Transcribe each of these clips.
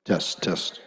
Test, test.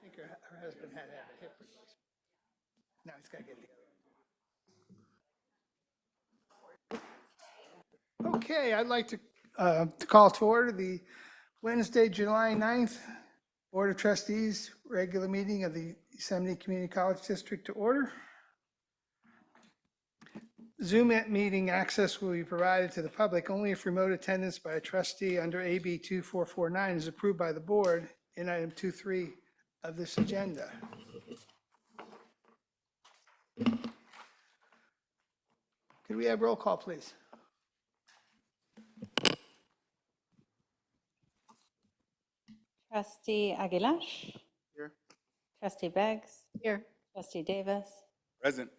I think her husband had to have a hip replacement. Now he's got to get the other. Okay, I'd like to call to order the Wednesday, July 9th Board of Trustees regular meeting of the Yosemite Community College District to order. Zoom meeting access will be provided to the public only if remote attendance by a trustee under AB 2449 is approved by the board in item 2.3 of this agenda. Could we have roll call, please? Trustee Aguilar. Here. Trustee Beggs. Here. Trustee Davis. Present.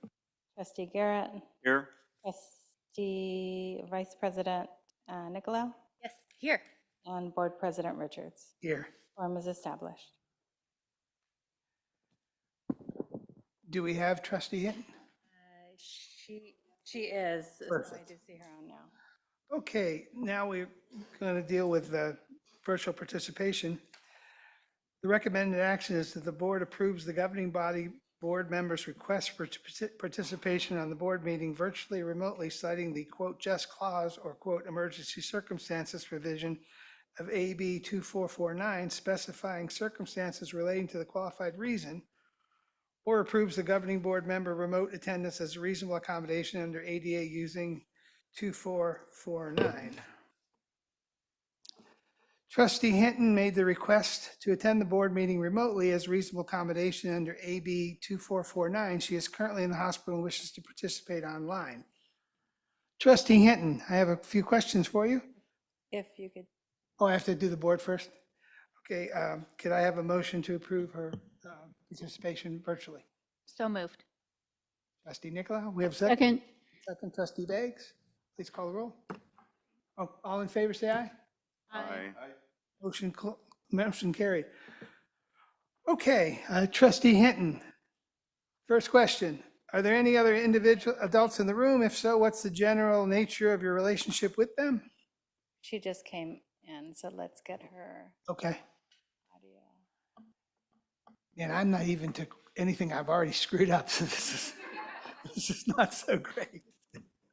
Trustee Garrett. Here. Trustee Vice President Nicolau. Yes, here. And Board President Richards. Here. Quorum is established. Do we have trustee Hinton? She is. I Perfect. do see her on now. Okay, now we're going to deal with virtual participation. The recommended action is that the board approves the governing body board members' request for participation on the board meeting virtually or remotely, citing the quote "just clause" or quote "emergency circumstances" provision of AB 2449, specifying circumstances relating to the qualified reason, or approves the governing board member remote attendance as a reasonable accommodation under ADA using 2449. Trustee Hinton made the request to attend the board meeting remotely as reasonable accommodation under AB 2449. She is currently in the hospital and wishes to participate online. Trustee Hinton, I have a few questions for you. If you could, Oh, I have to do the board first? Okay, could I have a motion to approve her participation virtually? So moved. Trustee Nicolau, we have a second. Second. Second, trustee Beggs. Please call the roll. Oh, all in favor, say aye. Aye. Motion carried. Okay, trustee Hinton. First question, are there any other individual adults in the room? If so, what's the general nature of your relationship with them? she just came in, so let's get her Okay, audio. and I'm not even to anything I've already screwed up, so this is not so great.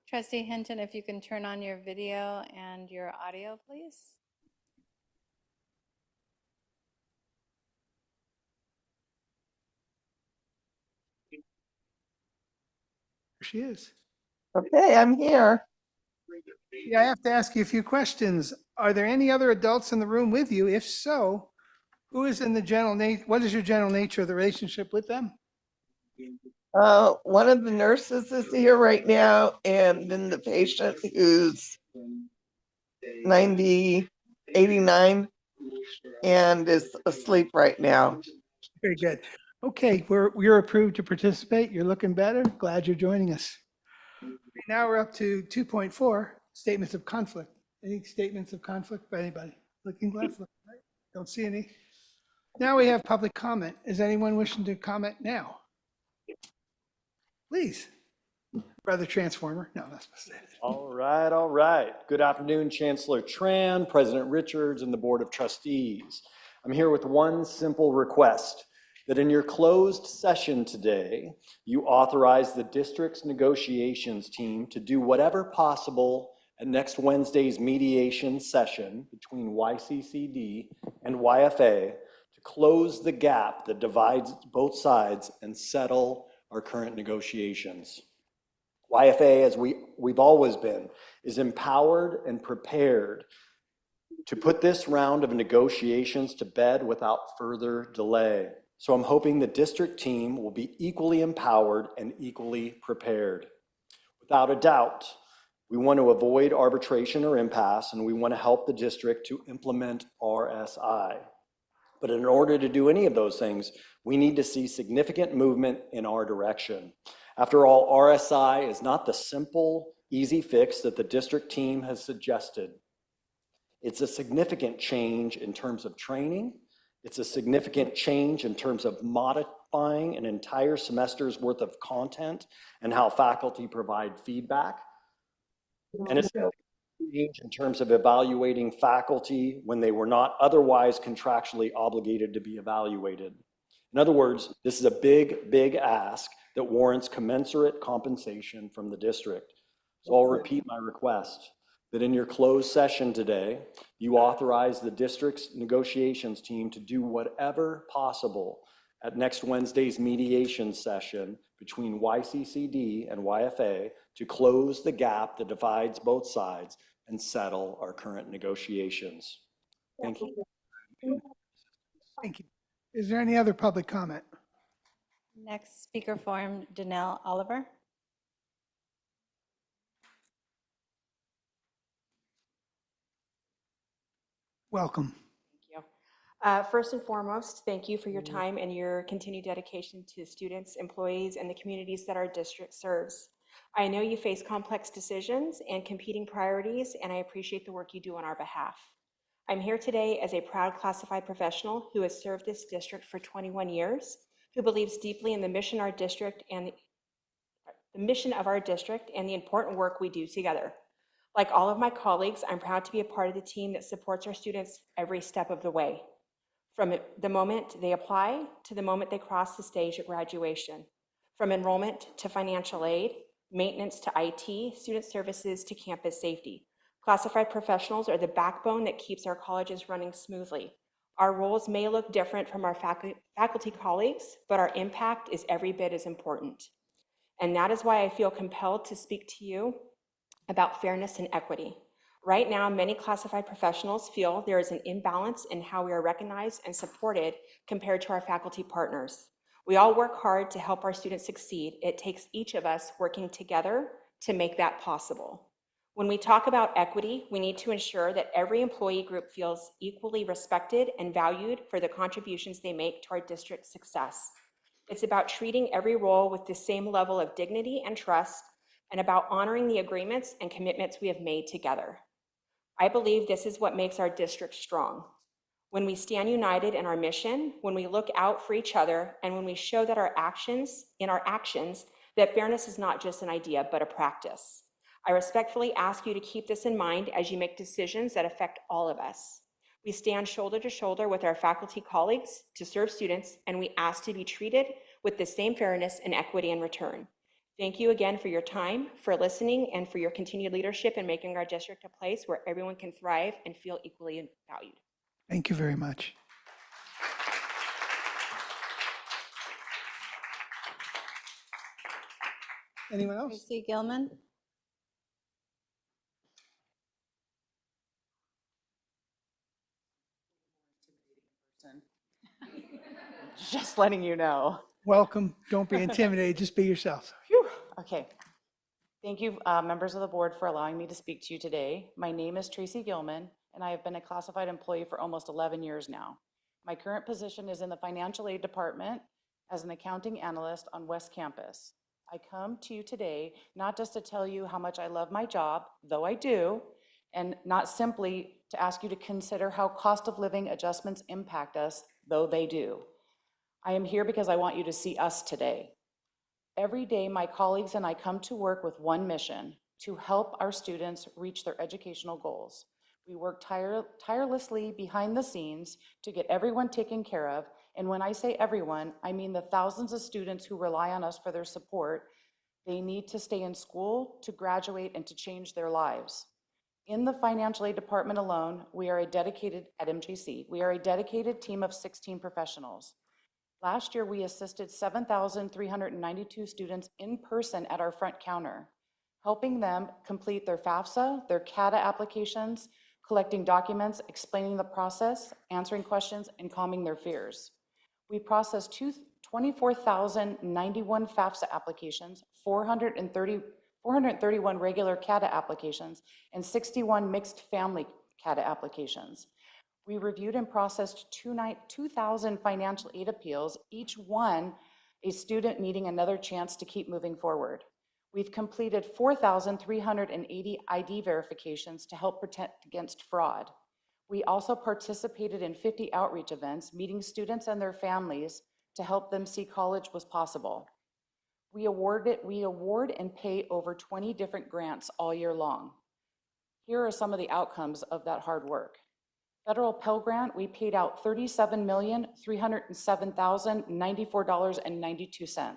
Trustee Hinton, if you can turn on your video and your audio, please. Here she is. Okay, I'm here. Yeah, I have to ask you a few questions. Are there any other adults in the room with you? If so, who is in the what is your general nature of the relationship with them? One of the nurses is here right now, and then the patient who's 90, 89, and is asleep right now. Very good. Okay, you're approved to participate. You're looking better. Glad you're joining us. Now we're up to 2.4, statements of conflict. Any statements of conflict by anybody? Looking left, looking right. Don't see any. Now we have public comment. Is anyone wishing to comment now? Please. Brother Transformer. No, that's mistake. All right, all right. Good afternoon, Chancellor Tran, President Richards, and the Board of Trustees. I'm here with one simple request, that in your closed session today, you authorize the district's negotiations team to do whatever possible at next Wednesday's mediation session between YCCD and YFA to close the gap that divides both sides and settle our current negotiations. YFA, as we've always been, is empowered and prepared to put this round of negotiations to bed without further delay. So I'm hoping the district team will be equally empowered and equally prepared. Without a doubt, we want to avoid arbitration or impasse, and we want to help the district to implement RSI. But in order to do any of those things, we need to see significant movement in our direction. After all, RSI is not the simple, easy fix that the district team has suggested. It's a significant change in terms of training. It's a significant change in terms of modifying an entire semester's worth of content and how faculty provide feedback. And it's a change in terms of evaluating faculty when they were not otherwise contractually obligated to be evaluated. In other words, this is a big, big ask that warrants commensurate compensation from the district. So I'll repeat my request that in your closed session today, you authorize the district's negotiations team to do whatever possible at next Wednesday's mediation session between YCCD and YFA to close the gap that divides both sides and settle our current negotiations. Thank you. Thank you. Is there any other public comment? Next speaker form, Danelle Oliver. Welcome. Thank you. First and foremost, thank you for your time and your continued dedication to students, employees, and the communities that our district serves. I know you face complex decisions and competing priorities, and I appreciate the work you do on our behalf. I'm here today as a proud classified professional who has served this district for 21 years, who believes deeply in the mission of our district and the important work we do together. Like all of my colleagues, I'm proud to be a part of the team that supports our students every step of the way, from the moment they apply to the moment they cross the stage at graduation, from enrollment to financial aid, maintenance to IT, student services to campus safety. Classified professionals are the backbone that keeps our colleges running smoothly. Our roles may look different from our faculty colleagues, but our impact is every bit as important. And that is why I feel compelled to speak to you about fairness and equity. Right now, many classified professionals feel there is an imbalance in how we are recognized and supported compared to our faculty partners. We all work hard to help our students succeed. It takes each of us working together to make that possible. When we talk about equity, we need to ensure that every employee group feels equally respected and valued for the contributions they make to our district's success. It's about treating every role with the same level of dignity and trust, and about honoring the agreements and commitments we have made together. I believe this is what makes our district strong. When we stand united in our mission, when we look out for each other, and when we show that in our actions, that fairness is not just an idea, but a practice. I respectfully ask you to keep this in mind as you make decisions that affect all of us. We stand shoulder to shoulder with our faculty colleagues to serve students, and we ask to be treated with the same fairness and equity in return. Thank you again for your time, for listening, and for your continued leadership in making our district a place where everyone can thrive and feel equally valued. Thank you very much. Anyone else? Tracy Gilman? Just letting you know. Welcome. Don't be intimidated. Just be yourself. Phew. Okay. Thank you, members of the board, for allowing me to speak to you today. My name is Tracy Gilman, and I have been a classified employee for almost 11 years now. My current position is in the financial aid department as an accounting analyst on West Campus. I come to you today not just to tell you how much I love my job, though I do, and not simply to ask you to consider how cost of living adjustments impact us, though they do. I am here because I want you to see us today. Every day, my colleagues and I come to work with one mission: to help our students reach their educational goals. We work tirelessly behind the scenes to get everyone taken care of. And when I say everyone, I mean the thousands of students who rely on us for their support. They need to stay in school, to graduate, and to change their lives. In the financial aid department alone, at MJC, we are a dedicated team of 16 professionals. Last year, we assisted 7,392 students in person at our front counter, helping them complete their FAFSA, their CADA applications, collecting documents, explaining the process, answering questions, and calming their fears. We processed 24,091 FAFSA applications, 431 regular CADA applications, and 61 mixed family CADA applications. We reviewed and processed 2,000 financial aid appeals, each one a student needing another chance to keep moving forward. We've completed 4,380 ID verifications to help protect against fraud. We also participated in 50 outreach events, meeting students and their families to help them see college was possible. We award and pay over 20 different grants all year long. Here are some of the outcomes of that hard work. Federal Pell Grant, we paid out $37,307,094.92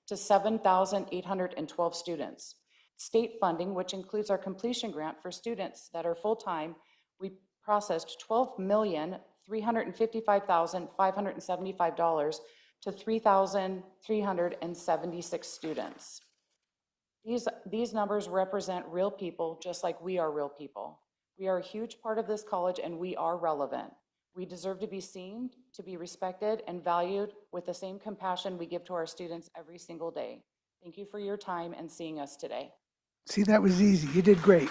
to 7,812 students. State funding, which includes our completion grant for students that are full-time, we processed $12,355,575 to 3,376 students. These numbers represent real people, just like we are real people. We are a huge part of this college, and we are relevant. We deserve to be seen, to be respected, and valued with the same compassion we give to our students every single day. Thank you for your time and seeing us today. See, that was easy. You did great.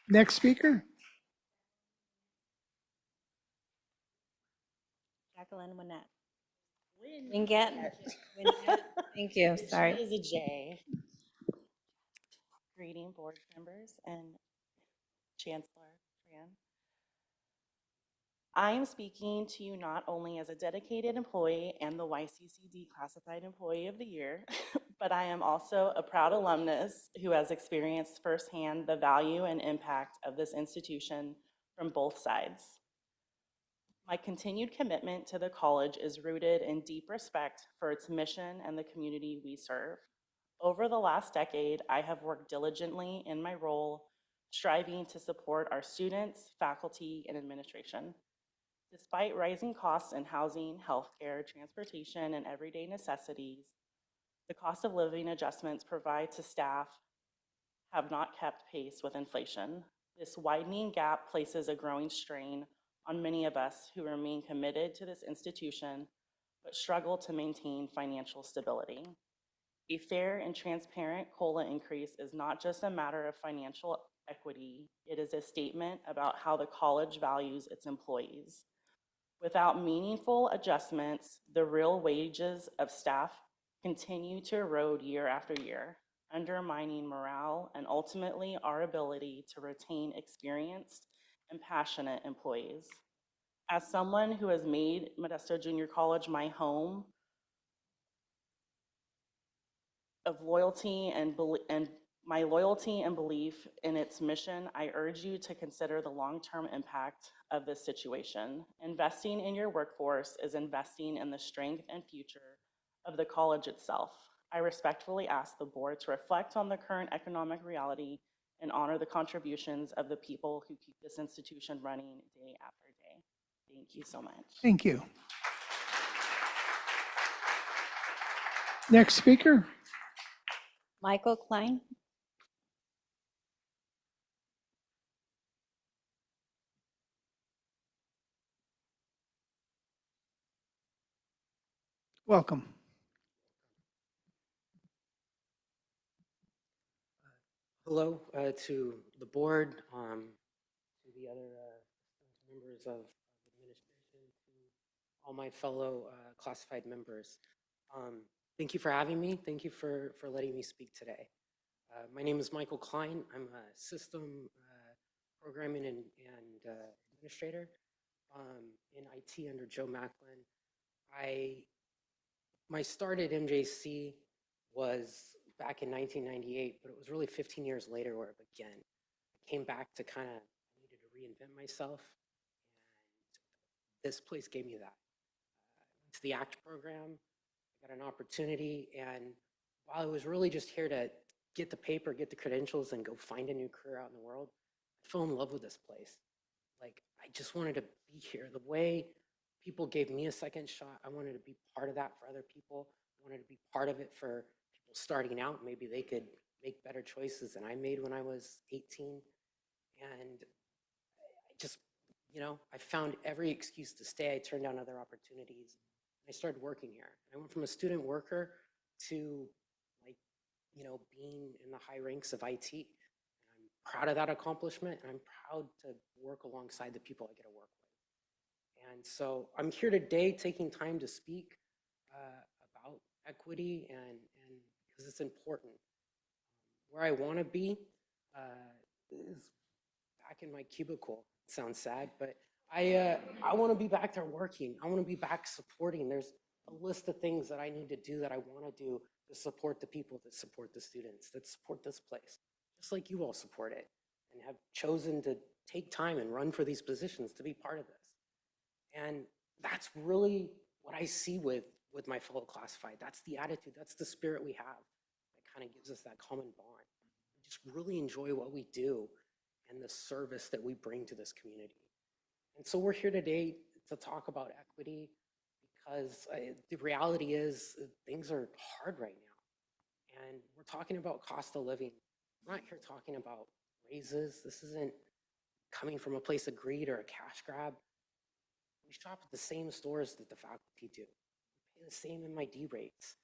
Next speaker? Jacqueline Winnett. Winget. Winget. Thank you, She sorry. is a J. Greeting board members and Chancellor Tran. I am speaking to you not only as a dedicated employee and the YCCD Classified Employee of the Year, but I am also a proud alumnus who has experienced firsthand the value and impact of this institution from both sides. My continued commitment to the college is rooted in deep respect for its mission and the community we serve. Over the last decade, I have worked diligently in my role, striving to support our students, faculty, and administration. Despite rising costs in housing, healthcare, transportation, and everyday necessities, the cost of living adjustments provided to staff have not kept pace with inflation. This widening gap places a growing strain on many of us who remain committed to this institution but struggle to maintain financial stability. A fair and transparent COLA increase is not just a matter of financial equity, it is a statement about how the college values its employees. Without meaningful adjustments, the real wages of staff continue to erode year after year, undermining morale and ultimately our ability to retain experienced and passionate employees. As someone who has made Modesto Junior College my home of loyalty and my loyalty and belief in its mission, I urge you to consider the long-term impact of this situation. Investing in your workforce is investing in the strength and future of the college itself. I respectfully ask the board to reflect on the current economic reality and honor the contributions of the people who keep this institution running day after day. Thank you so much. Thank you. Next speaker? Michael Klein. Welcome. Hello to the board, to the other members of administration, to all my fellow classified members. Thank you for having me. Thank you for letting me speak today. My name is Michael Klein. I'm a system programming and administrator in IT under Joe Macklin. My start at MJC was back in 1998, but it was really 15 years later where it began. I came back to kind of needed to reinvent myself, and this place gave me that. It's the ACT program. I got an opportunity, and while I was really just here to get the paper, get the credentials, and go find a new career out in the world, I fell in love with this place. Like, I just wanted to be here. The way people gave me a second shot, I wanted to be part of that for other people. I wanted to be part of it for people starting out. Maybe they could make better choices than I made when I was 18. And I just, I found every excuse to stay. I turned down other opportunities. I started working here. I went from a student worker to being in the high ranks of IT. And I'm proud of that accomplishment, and I'm proud to work alongside the people I get to work with. And so I'm here today taking time to speak about equity and because it's important. Where I want to be is back in my cubicle. It sounds sad, but I want to be back there working. I want to be back supporting. There's a list of things that I need to do that I want to do to support the people that support the students, that support this place, just like you all support it and have chosen to take time and run for these positions to be part of this. And that's really what I see with my fellow classified. That's the attitude, that's the spirit we have that kind of gives us that common bond. We just really enjoy what we do and the service that we bring to this community. And so we're here today to talk about equity because the reality is things are hard right now. And we're talking about cost of living. We're not here talking about raises. This isn't coming from a place of greed or a cash grab. We shop at the same stores that the faculty do. We pay the same MID rates.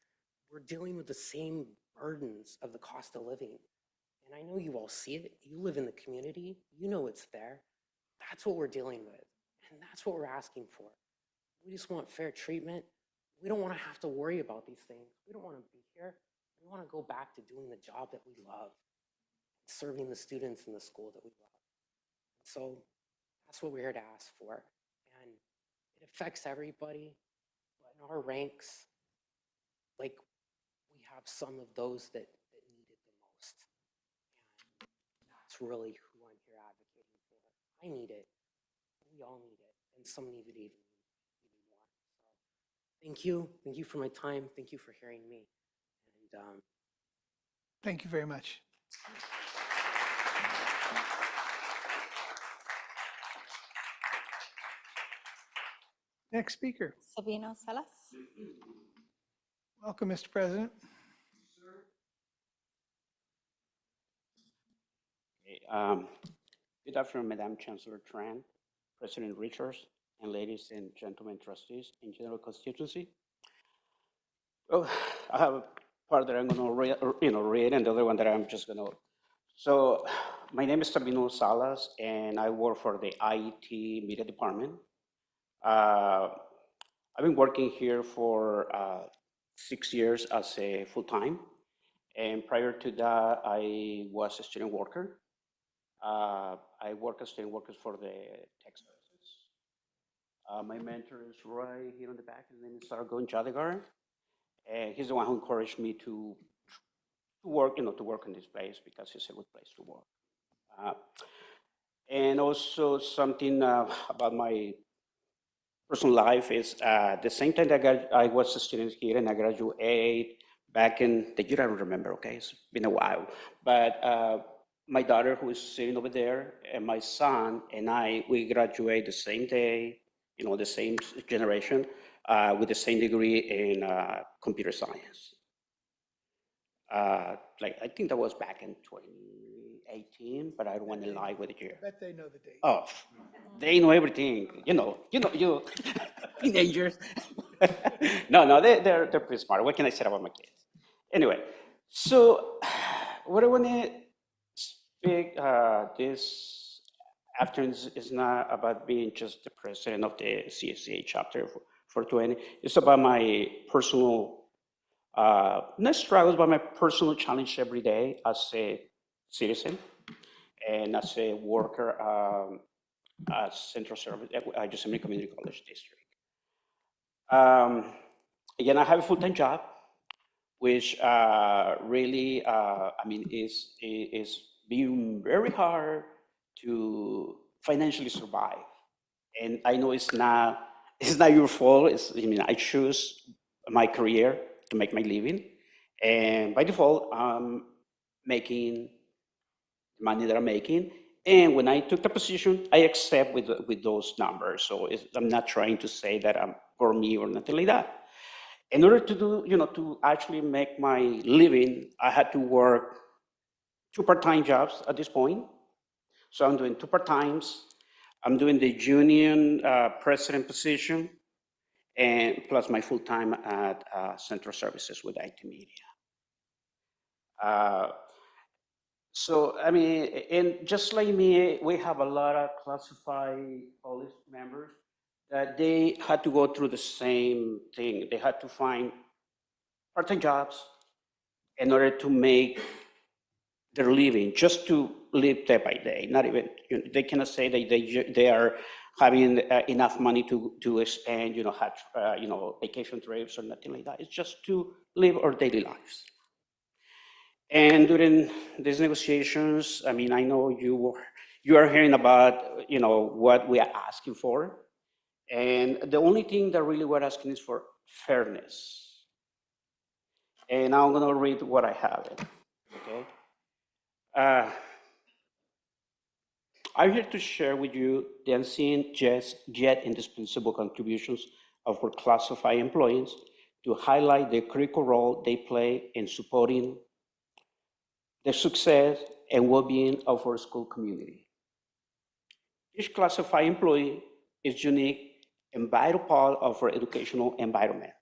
We're dealing with the same burdens of the cost of living. And I know you all see it. You live in the community. You know it's there. That's what we're dealing with. And that's what we're asking for. We just want fair treatment. We don't want to have to worry about these things. We don't want to be here. We want to go back to doing the job that we love, serving the students in the school that we love. So that's what we're here to ask for. And it affects everybody, but in our ranks, like, we have some of those that need it the most. And that's really who I'm here advocating for. I need it. We all need it. And some need it even more. So thank you. Thank you for my time. Thank you for hearing me. And Thank you very much. Next speaker. Sabino Salas. Welcome, Mr. President. Good afternoon, Madam Chancellor Tran, President Richards, and ladies and gentlemen trustees in general constituency. Oh, I have a part that I'm going to read, and the other one that I'm just going to. So, my name is Sabino Salas, and I work for the IT Media Department. I've been working here for 6 years as a full-time, and prior to that, I was a student worker. I work as student workers for the tech services. My mentor is right here on the back. His name is Sargon Jadigar, and he's the one who encouraged me to work, to work in this place because it's a good place to work. And also something about my personal life is the same time that I was a student here and I graduated back in the year I don't remember. Okay, it's been a while, but. My daughter, who is sitting over there, and my son and I, we graduate the same day, the same generation, with the same degree in computer science. I think that was back in 2018, but I don't want to lie with the year. I bet they know the date. Oh, they know everything. You teenagers. No, they're pretty smart. What can I say about my kids? Anyway, so what I want to speak this afternoon is not about being just the president of the CSCA chapter for 20. It's about my personal, not struggles, but my personal challenge every day as a citizen and as a worker at Central Service, at Yosemite Community College District. Again, I have a full-time job, which really, is being very hard to financially survive. And I know it's not your fault. I choose my career to make my living. And by default, I'm making the money that I'm making. And when I took the position, I accept with those numbers. So I'm not trying to say that I'm for me or nothing like that. In order to do, to actually make my living, I had to work 2 part-time jobs at this point. So I'm doing 2 part-times. I'm doing the union president position, and plus my full-time at Central Services with IT Media. And just like me, we have a lot of classified police members that they had to go through the same thing. They had to find part-time jobs in order to make their living, just to live day by day. Not even, they cannot say that they are having enough money to spend, have, vacation trips or nothing like that. It's just to live our daily lives. And during these negotiations, I know you are hearing about, what we are asking for. And the only thing that really we're asking is for fairness. And now I'm going to read what I have. Okay. I'm here to share with you the unseen yet indispensable contributions of our classified employees to highlight the critical role they play in supporting the success and well-being of our school community. Each classified employee is unique and vital part of our educational environment,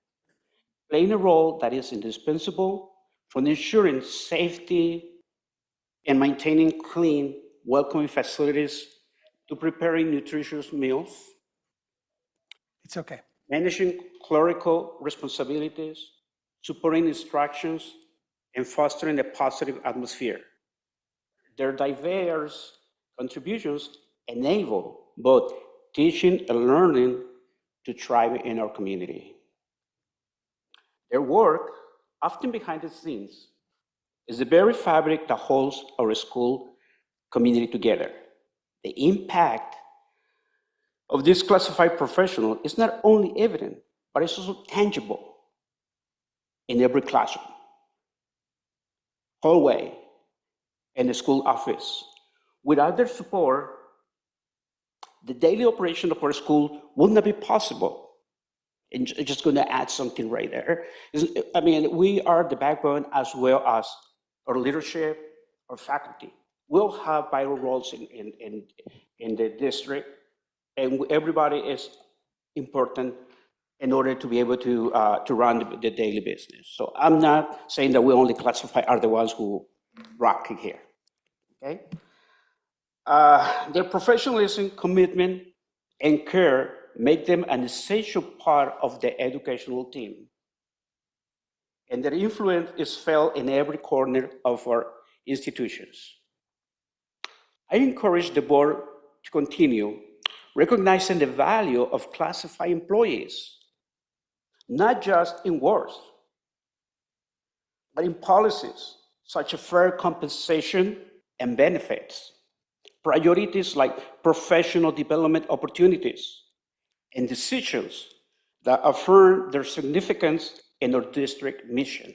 playing a role that is indispensable for ensuring safety and maintaining clean, welcoming facilities to preparing nutritious meals, It's okay. managing clerical responsibilities, supporting instructions, and fostering a positive atmosphere. Their diverse contributions enable both teaching and learning to thrive in our community. Their work, often behind the scenes, is the very fabric that holds our school community together. The impact of this classified professional is not only evident, but it's also tangible in every classroom, hallway, and the school office. Without their support, the daily operation of our school would not be possible. And just going to add something right there. I mean, we are the backbone as well as our leadership, our faculty. We'll have vital roles in the district, and everybody is important in order to be able to run the daily business. So I'm not saying that we only classify are the ones who rock it here, okay? Their professionalism, commitment, and care make them an essential part of the educational team. And their influence is felt in every corner of our institutions. I encourage the board to continue recognizing the value of classified employees, not just in words, but in policies such as fair compensation and benefits, priorities like professional development opportunities, and decisions that affirm their significance in our district mission.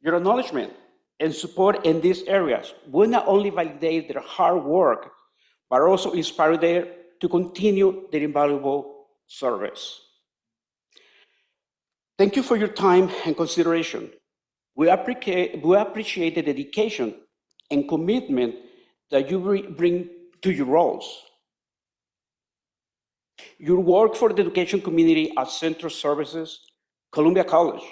Your acknowledgement and support in these areas will not only validate their hard work, but also inspire them to continue their invaluable service. Thank you for your time and consideration. We appreciate the dedication and commitment that you bring to your roles. Your work for the education community at Central Services, Columbia College,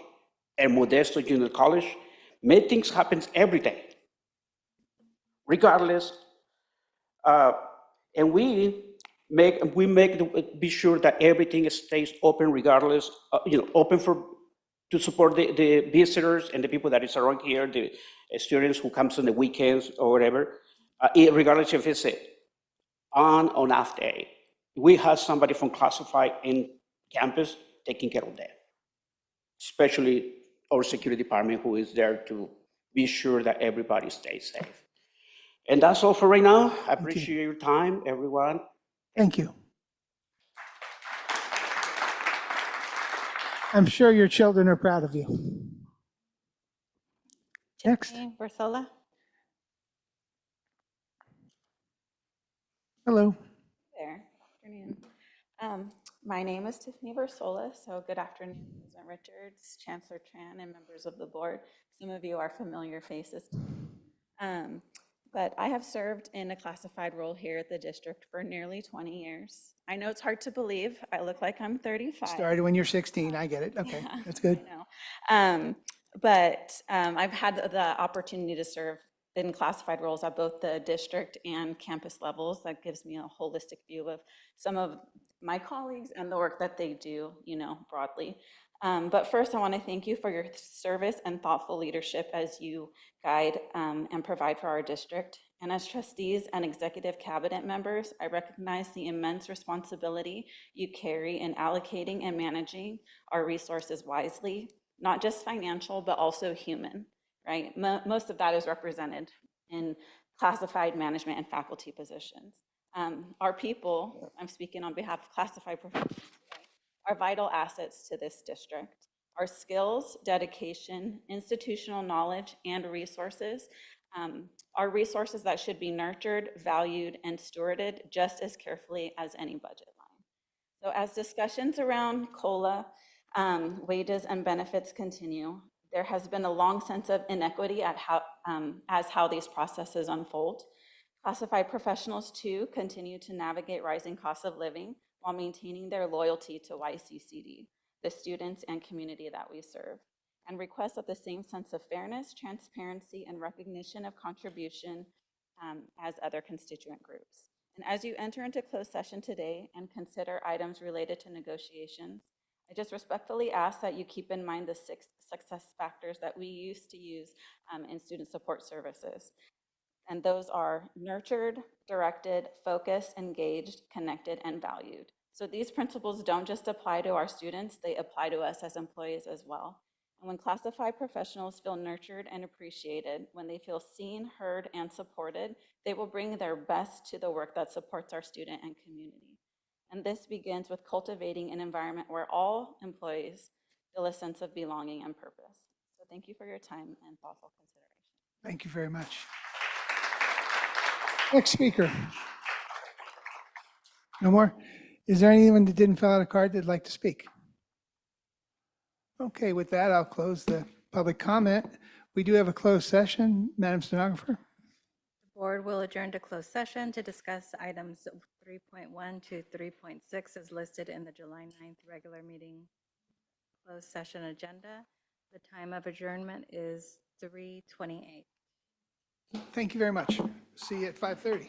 and Modesto Junior College make things happen every day, regardless. And we be sure that everything stays open, regardless. Open to support the visitors and the people that is around here, the students who comes on the weekends or whatever, regardless if it's on or off day. We have somebody from Classified in campus taking care of that, especially our security department who is there to be sure that everybody stays safe. And that's all for right now. I appreciate your time, everyone. Thank you. I'm sure your children are proud of you. Next. Tiffany Versola. Hello. There. Afternoon. My name is Tiffany Versola, so good afternoon, President Richards, Chancellor Tran, and members of the board. Some of you are familiar faces. But I have served in a classified role here at the district for nearly 20 years. I know it's hard to believe. I look like I'm 35. Started when you're 16. I get it. Okay, Yeah, that's good. I know. But I've had the opportunity to serve in classified roles at both the district and campus levels. That gives me a holistic view of some of my colleagues and the work that they do, broadly. But first, I want to thank you for your service and thoughtful leadership as you guide and provide for our district. And as trustees and executive cabinet members, I recognize the immense responsibility you carry in allocating and managing our resources wisely, not just financial, but also human, right? Most of that is represented in classified management and faculty positions. Our people, I'm speaking on behalf of classified professionals, are vital assets to this district. Our skills, dedication, institutional knowledge, and resources are resources that should be nurtured, valued, and stewarded just as carefully as any budget line. So as discussions around COLA, wages, and benefits continue, there has been a long sense of inequity at how these processes unfold. Classified professionals, too, continue to navigate rising costs of living while maintaining their loyalty to YCCD, the students and community that we serve. and request of the same sense of fairness, transparency, and recognition of contribution as other constituent groups. And as you enter into closed session today and consider items related to negotiations, I just respectfully ask that you keep in mind the 6 success factors that we used to use in student support services. And those are nurtured, directed, focused, engaged, connected, and valued. So these principles don't just apply to our students, they apply to us as employees as well. And when classified professionals feel nurtured and appreciated, when they feel seen, heard, and supported, they will bring their best to the work that supports our student and community. And this begins with cultivating an environment where all employees feel a sense of belonging and purpose. So thank you for your time and thoughtful consideration. Thank you very much. Next speaker. No more? Is there anyone that didn't fill out a card that'd like to speak? Okay, with that, I'll close the public comment. We do have a closed session. Madam Stenographer? The board will adjourn to closed session to discuss items 3.1 to 3.6 as listed in the July 9th regular meeting closed session agenda. The time of adjournment is 3:28. Thank you very much. See you at 5:30.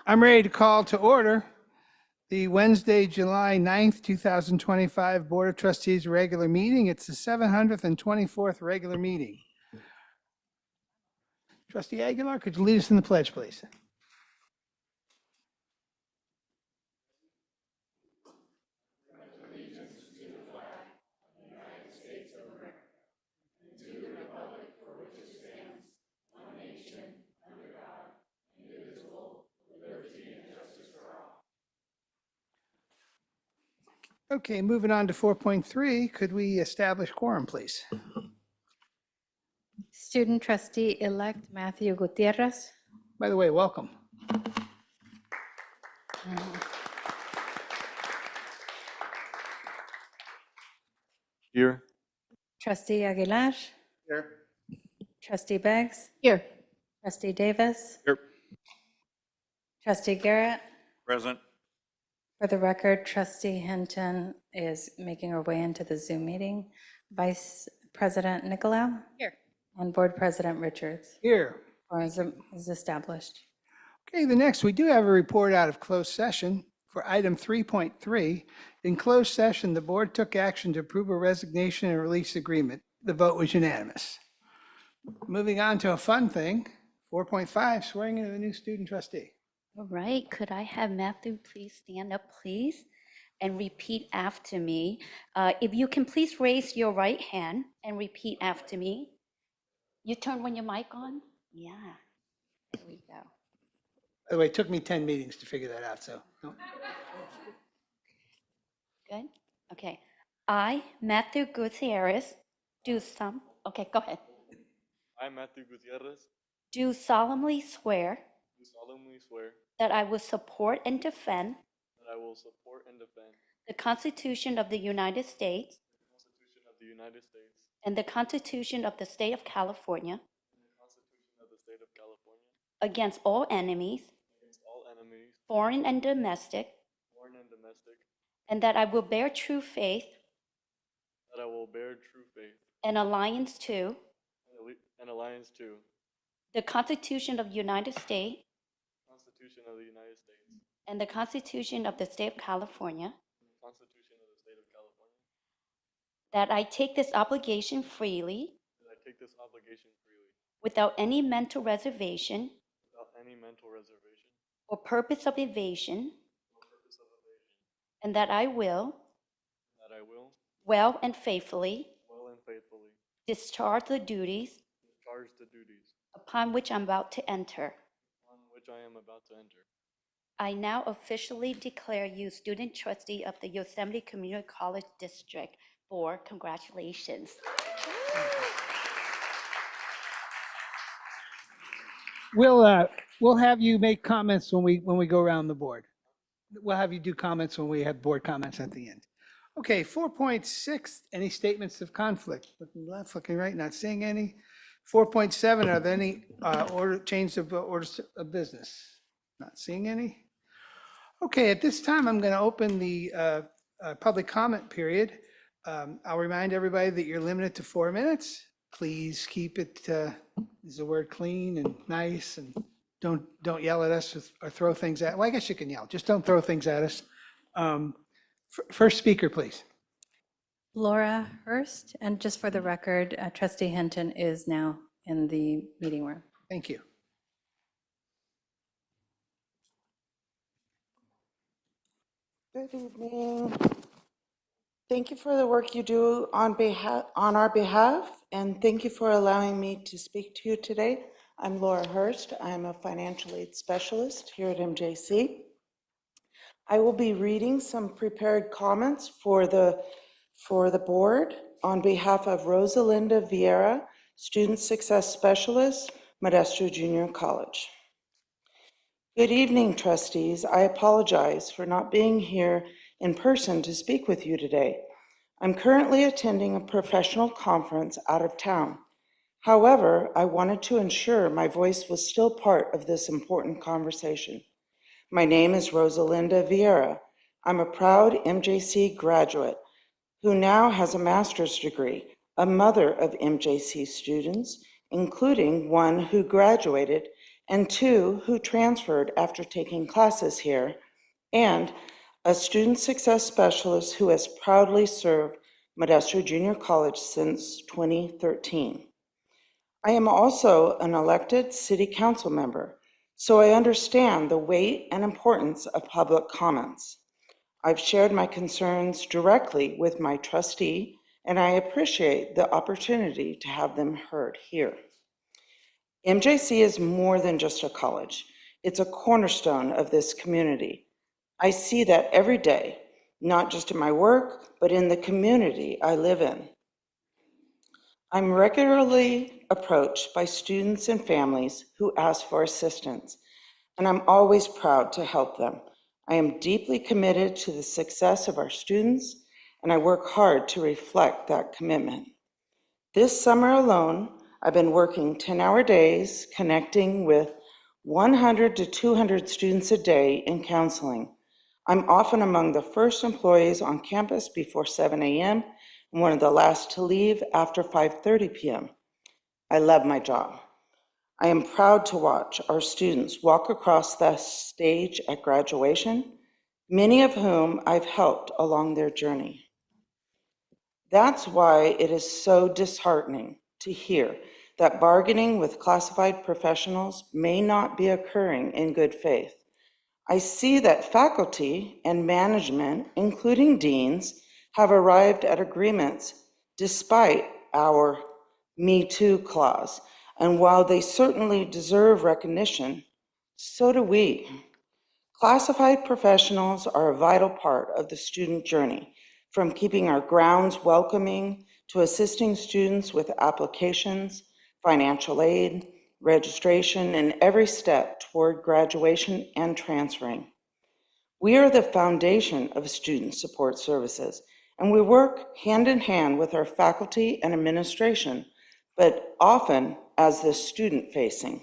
I'm ready to call to order the Wednesday, July 9th, 2025 Board of Trustees regular meeting. It's the 724th regular meeting. Trustee Aguilar, could you lead us in the pledge, please? Okay, moving on to 4.3, could we establish quorum, please? Student trustee-elect Matthew Gutierrez. By the way, welcome. Here. Trustee Aguilar. Here. Trustee Beggs. Here. Trustee Davis. Here. Trustee Garrett. Present. For the record, Trustee Hinton is making her way into the Zoom meeting. Vice President Nicolau. Here. And Board President Richards, Here. or is established. Okay, the next, we do have a report out of closed session for item 3.3. In closed session, the board took action to approve a resignation and release agreement. The vote was unanimous. Moving on to a fun thing, 4.5, swearing in a new student trustee. All right, could I have Matthew please stand up, please, and repeat after me? If you can please raise your right hand and repeat after me. You turn when your mic on? Yeah, there we go. By the way, it took me 10 meetings to figure that out, so. no. Good, okay. I, Matthew Gutierrez, okay, go ahead. I, Matthew Gutierrez, Do solemnly swear do solemnly swear that I will support and defend that I will support and defend the Constitution of the United States the Constitution of the United States and the Constitution of the State of California and the Constitution of the State of California against all enemies, against all enemies, foreign and domestic, foreign and domestic, and that I will bear true faith that I will bear true faith and allegiance to and alliance to the Constitution of the United States the Constitution of the United States and the Constitution of the State of California, and the Constitution of the State of California, that I take this obligation freely that I take this obligation freely without any mental reservation without any mental reservation or purpose of evasion, or purpose of evasion, and that I will that I will well and faithfully well and faithfully discharge the duties discharge the duties upon which I'm about to enter. on which I am about to enter. I now officially declare you student trustee of the Yosemite Community College District 4. Congratulations. We'll have you make comments when we go around the board. We'll have you do comments when we have board comments at the end. Okay, 4.6, any statements of conflict? Looking left, looking right, not seeing any. 4.7, are there any change of orders of business? Not seeing any. Okay, at this time, I'm going to open the public comment period. I'll remind everybody that you're limited to 4 minutes. Please keep it, use the word clean and nice, and don't yell at us or throw things at, well, I guess you can yell, just don't throw things at us. First speaker, please. Laura Hurst, and just for the record, Trustee Hinton is now in the meeting room. Thank you. Good evening. Thank you for the work you do on our behalf, and thank you for allowing me to speak to you today. I'm Laura Hurst. I'm a financial aid specialist here at MJC. I will be reading some prepared comments for the board on behalf of Rosalinda Vieira, Student Success Specialist, Modesto Junior College. Good evening, trustees. I apologize for not being here in person to speak with you today. I'm currently attending a professional conference out of town. However, I wanted to ensure my voice was still part of this important conversation. My name is Rosalinda Vieira. I'm a proud MJC graduate who now has a master's degree, a mother of MJC students, including one who graduated and 2 who transferred after taking classes here, and a student success specialist who has proudly served Modesto Junior College since 2013. I am also an elected city council member, so I understand the weight and importance of public comments. I've shared my concerns directly with my trustee, and I appreciate the opportunity to have them heard here. MJC is more than just a college. It's a cornerstone of this community. I see that every day, not just in my work, but in the community I live in. I'm regularly approached by students and families who ask for assistance, and I'm always proud to help them. I am deeply committed to the success of our students, and I work hard to reflect that commitment. This summer alone, I've been working 10-hour days, connecting with 100 to 200 students a day in counseling. I'm often among the first employees on campus before 7 a.m. and one of the last to leave after 5:30 p.m. I love my job. I am proud to watch our students walk across the stage at graduation, many of whom I've helped along their journey. That's why it is so disheartening to hear that bargaining with classified professionals may not be occurring in good faith. I see that faculty and management, including deans, have arrived at agreements despite our Me Too clause. And while they certainly deserve recognition, so do we. Classified professionals are a vital part of the student journey, from keeping our grounds welcoming to assisting students with applications, financial aid, registration, and every step toward graduation and transferring. We are the foundation of student support services, and we work hand in hand with our faculty and administration, but often as the student facing.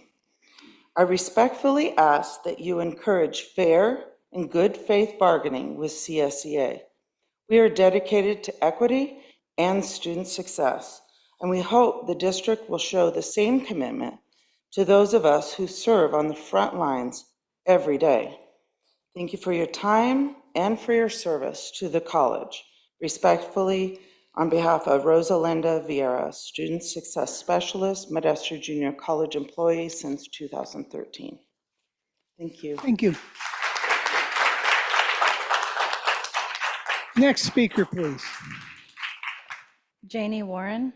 I respectfully ask that you encourage fair and good faith bargaining with CSEA. We are dedicated to equity and student success, and we hope the district will show the same commitment to those of us who serve on the front lines every day. Thank you for your time and for your service to the college. Respectfully, on behalf of Rosalinda Vieira, Student Success Specialist, Modesto Junior College employee since 2013. Thank you. Thank you. Next speaker, please. Janie Warren.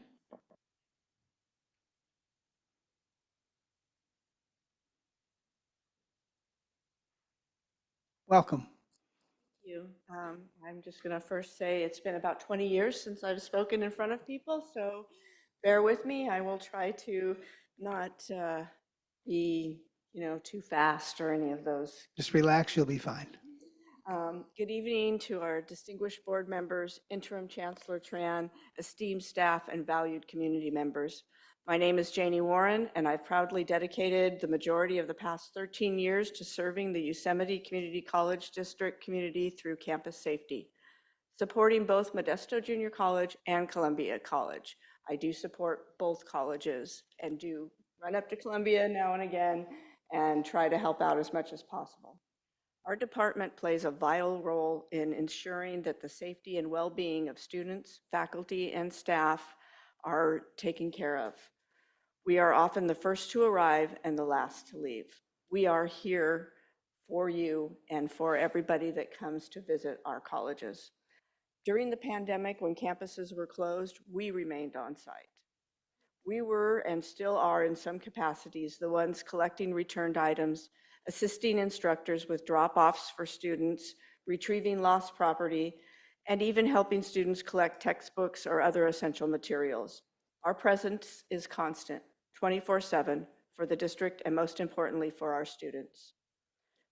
Welcome. Thank you. I'm just going to first say it's been about 20 years since I've spoken in front of people, so bear with me. I will try to not be, too fast or any of those. Just relax, you'll be fine. Good evening to our distinguished board members, Interim Chancellor Tran, esteemed staff, and valued community members. My name is Janie Warren, and I've proudly dedicated the majority of the past 13 years to serving the Yosemite Community College District community through campus safety, supporting both Modesto Junior College and Columbia College. I do support both colleges and do run up to Columbia now and again and try to help out as much as possible. Our department plays a vital role in ensuring that the safety and well-being of students, faculty, and staff are taken care of. We are often the first to arrive and the last to leave. We are here for you and for everybody that comes to visit our colleges. During the pandemic, when campuses were closed, we remained on site. We were and still are in some capacities the ones collecting returned items, assisting instructors with drop-offs for students, retrieving lost property, and even helping students collect textbooks or other essential materials. Our presence is constant, 24/7, for the district and most importantly for our students.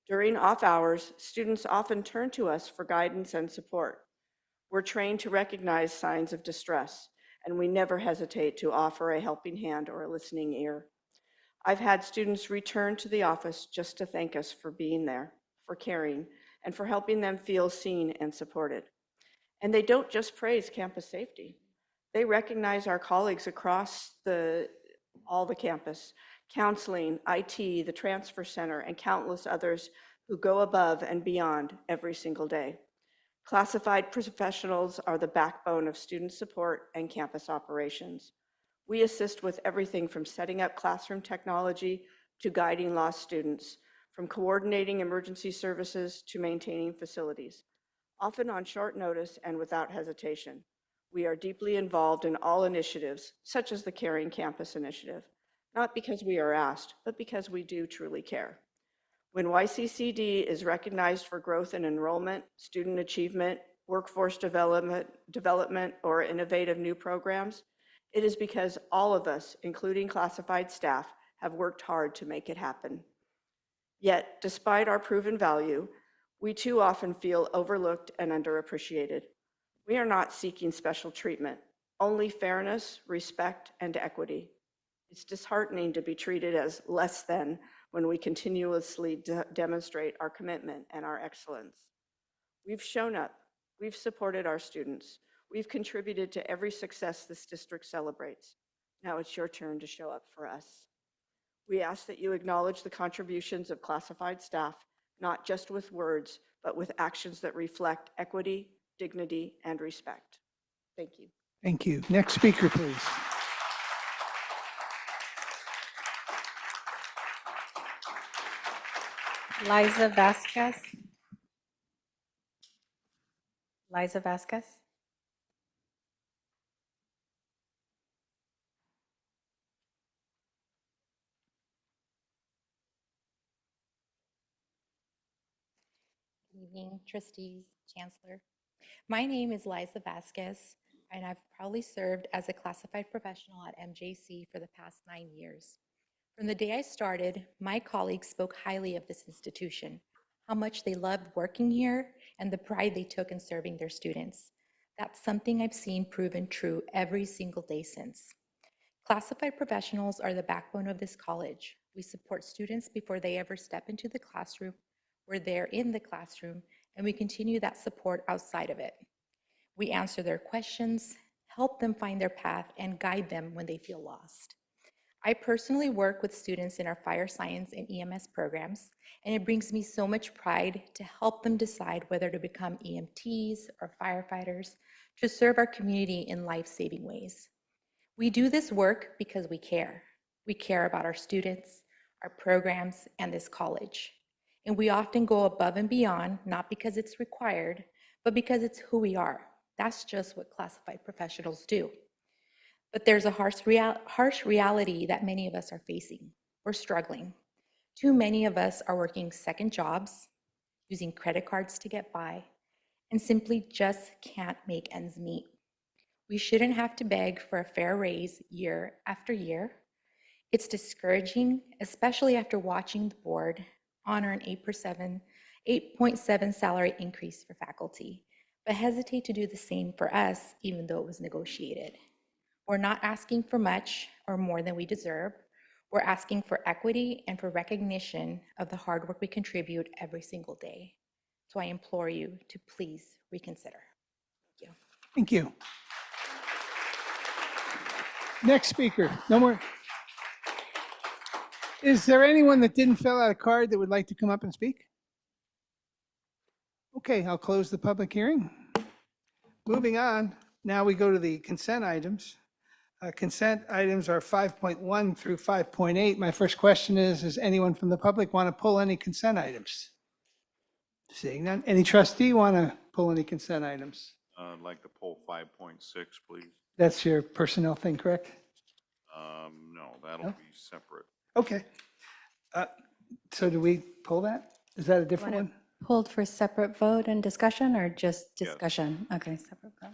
During off hours, students often turn to us for guidance and support. We're trained to recognize signs of distress, and we never hesitate to offer a helping hand or a listening ear. I've had students return to the office just to thank us for being there, for caring, and for helping them feel seen and supported. And they don't just praise campus safety. They recognize our colleagues across all the campus, counseling, IT, the transfer center, and countless others who go above and beyond every single day. Classified professionals are the backbone of student support and campus operations. We assist with everything from setting up classroom technology to guiding lost students, from coordinating emergency services to maintaining facilities, often on short notice and without hesitation. We are deeply involved in all initiatives, such as the Caring Campus Initiative, not because we are asked, but because we do truly care. When YCCD is recognized for growth in enrollment, student achievement, workforce development, or innovative new programs, it is because all of us, including classified staff, have worked hard to make it happen. Yet, despite our proven value, we too often feel overlooked and underappreciated. We are not seeking special treatment, only fairness, respect, and equity. It's disheartening to be treated as less than when we continuously demonstrate our commitment and our excellence. We've shown up, we've supported our students, we've contributed to every success this district celebrates. Now it's your turn to show up for us. We ask that you acknowledge the contributions of classified staff, not just with words, but with actions that reflect equity, dignity, and respect. Thank you. Thank you. Next speaker, please. Liza Vasquez. Liza Vasquez. Good evening, trustees, chancellor. My name is Liza Vasquez, and I've proudly served as a classified professional at MJC for the past 9 years. From the day I started, my colleagues spoke highly of this institution, how much they loved working here, and the pride they took in serving their students. That's something I've seen proven true every single day since. Classified professionals are the backbone of this college. We support students before they ever step into the classroom. We're there in the classroom, and we continue that support outside of it. We answer their questions, help them find their path, and guide them when they feel lost. I personally work with students in our fire science and EMS programs, and it brings me so much pride to help them decide whether to become EMTs or firefighters to serve our community in life-saving ways. We do this work because we care. We care about our students, our programs, and this college. And we often go above and beyond, not because it's required, but because it's who we are. That's just what classified professionals do. But there's a harsh reality that many of us are facing. We're struggling. Too many of us are working second jobs, using credit cards to get by, and simply just can't make ends meet. We shouldn't have to beg for a fair raise year after year. It's discouraging, especially after watching the board honor an 8.7 salary increase for faculty, but hesitate to do the same for us, even though it was negotiated. We're not asking for much or more than we deserve. We're asking for equity and for recognition of the hard work we contribute every single day. So I implore you to please reconsider. Thank you. Thank you. Next speaker. No more. Is there anyone that didn't fill out a card that would like to come up and speak? Okay, I'll close the public hearing. Moving on, now we go to the consent items. Consent items are 5.1 through 5.8. My first question is, does anyone from the public want to pull any consent items? Seeing none. Any trustee want to pull any consent items? I'd like to pull 5.6, please. That's your personnel thing, correct? No, that'll be separate. Okay. So do we pull that? Is that a different one? Pulled for separate vote and discussion, or just discussion? Okay, separate vote.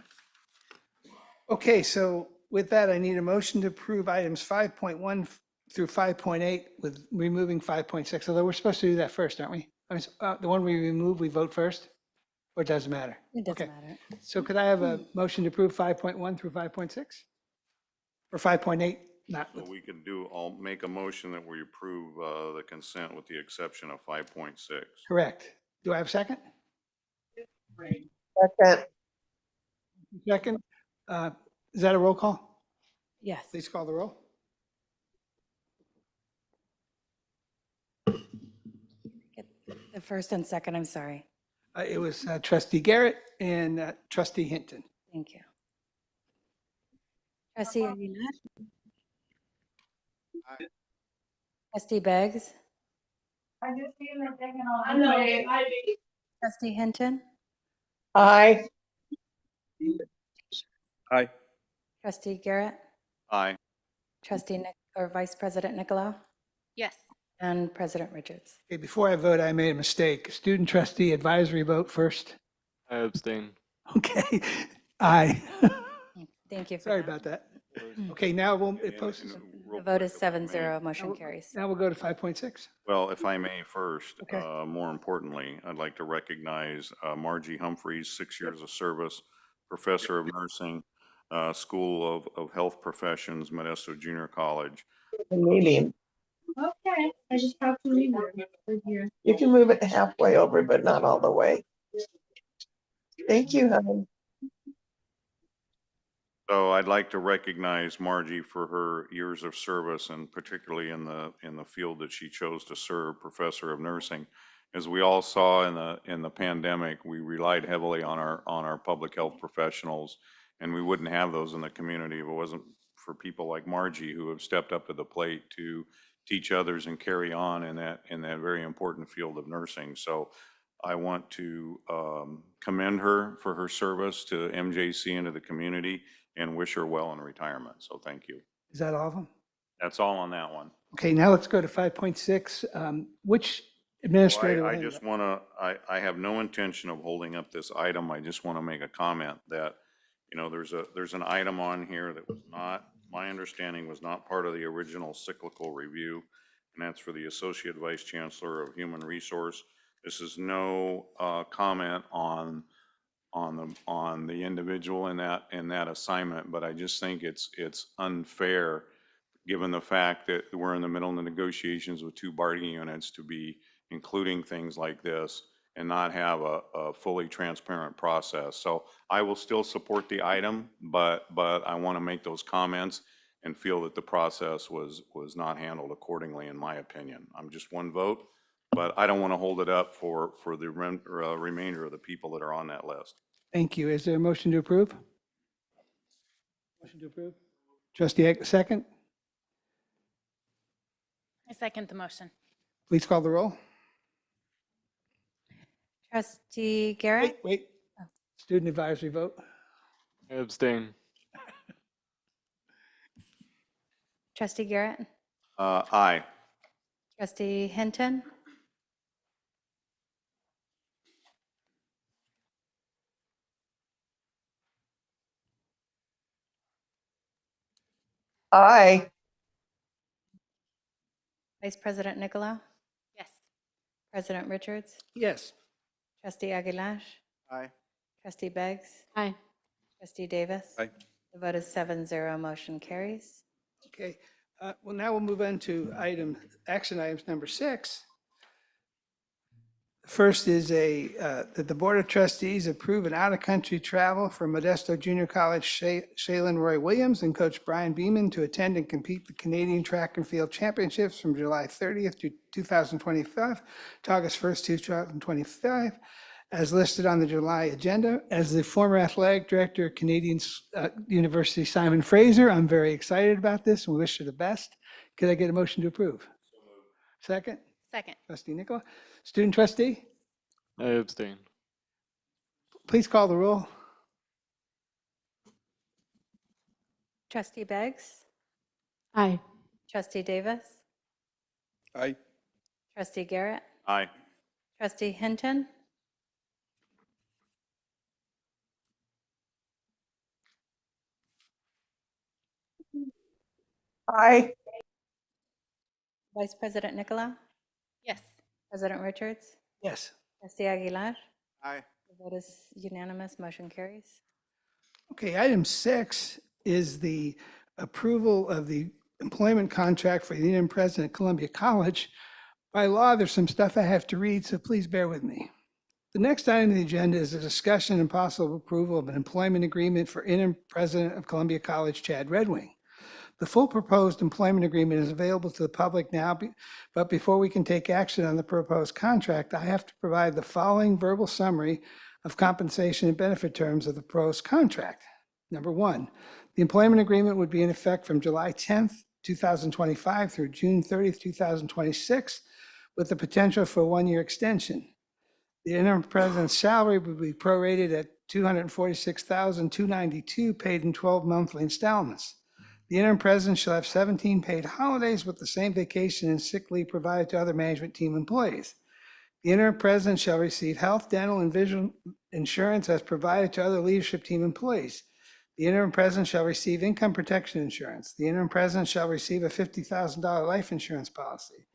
Okay, so with that, I need a motion to approve items 5.1 through 5.8 with removing 5.6, although we're supposed to do that first, aren't we? I mean, the one we remove, we vote first, or it doesn't matter? It doesn't Okay. matter. So could I have a motion to approve 5.1 through 5.6? Or 5.8, not So with, we can do, I'll make a motion that we approve the consent with the exception of 5.6. correct. Do I have a second? Second. Second. Is that a roll call? Yes. Please call the roll. The first and second, I'm sorry. It was trustee Garrett and trustee Hinton. Thank you. Trustee Aguilar? Trustee Beggs? Trustee Hinton? Aye. Aye. Trustee Garrett? Aye. Trustee or Vice President Nicolau? Yes. And President Richards. Okay, before I vote, I made a mistake. Student trustee advisory vote first. I abstain. Okay, aye. Thank you for Sorry that. about that. Okay, now it posts. The vote is 7-0, motion carries. Now we'll go to 5.6. Well, if I may first, Okay. more importantly, I'd like to recognize Margie Humphreys, 6 years of service, professor of nursing, School of Health Professions, Modesto Junior College. Meeting. Okay, I just have to leave it here. You can move it halfway over, but not all the way. Thank you, hon. So I'd like to recognize Margie for her years of service, and particularly in the field that she chose to serve, professor of nursing. As we all saw in the pandemic, we relied heavily on our public health professionals, and we wouldn't have those in the community if it wasn't for people like Margie who have stepped up to the plate to teach others and carry on in that very important field of nursing. So I want to commend her for her service to MJC and to the community, and wish her well in retirement. So thank you. Is that all of them? That's all on that one. Okay, now let's go to 5.6. Which administrator? I just want to, I have no intention of holding up this item. I just want to make a comment that, there's an item on here that was not, my understanding was not part of the original cyclical review, and that's for the Associate Vice Chancellor of Human Resource. This is no comment on the individual in that assignment, but I just think it's unfair, given the fact that we're in the middle of the negotiations with two bargaining units, to be including things like this and not have a fully transparent process. So I will still support the item, but I want to make those comments and feel that the process was not handled accordingly, in my opinion. I'm just one vote, but I don't want to hold it up for the remainder of the people that are on that list. Thank you. Is there a motion to approve? Motion to approve. Trustee second. I second the motion. Please call the roll. Trustee Garrett? Wait. Student advisory vote. I abstain. Trustee Garrett? Aye. Trustee Hinton? Aye. Vice President Nicolau? Yes. President Richards? Yes. Trustee Aguilar? Aye. Trustee Beggs? Aye. Trustee Davis? Aye. The vote is 7-0, motion carries. Okay. Well, now we'll move on to action items number 6. First is that the Board of Trustees approve an out-of-country travel for Modesto Junior College Shaylin Roy Williams and Coach Brian Beeman to attend and compete the Canadian Track and Field Championships from July 30th to 2025 to August 1st, 2025, as listed on the July agenda. As the former athletic director of Canadian University Simon Fraser, I'm very excited about this and we wish her the best. Could I get a motion to approve? Second? Second. Trustee Nicola. Student trustee, I abstain. please call the roll. Trustee Beggs? Aye. Trustee Davis? Aye. Trustee Garrett? Aye. Trustee Hinton? Aye. Vice President Nicolau? Yes. President Richards? Yes. Trustee Aguilar? Aye. The vote is unanimous, motion carries. Okay, item 6 is the approval of the employment contract for the interim president of Columbia College. By law, there's some stuff I have to read, so please bear with me. The next item on the agenda is a discussion and possible approval of an employment agreement for interim president of Columbia College, Chad Redwing. The full proposed employment agreement is available to the public now, but before we can take action on the proposed contract, I have to provide the following verbal summary of compensation and benefit terms of the proposed contract. Number one, the employment agreement would be in effect from July 10th, 2025 through June 30th, 2026, with the potential for a one-year extension. The interim president's salary would be prorated at $246,292, paid in 12 monthly installments. The interim president shall have 17 paid holidays with the same vacation and sick leave provided to other management team employees. The interim president shall receive health, dental, and vision insurance as provided to other leadership team employees. The interim president shall receive income protection insurance. The interim president shall receive a $50,000 life insurance policy.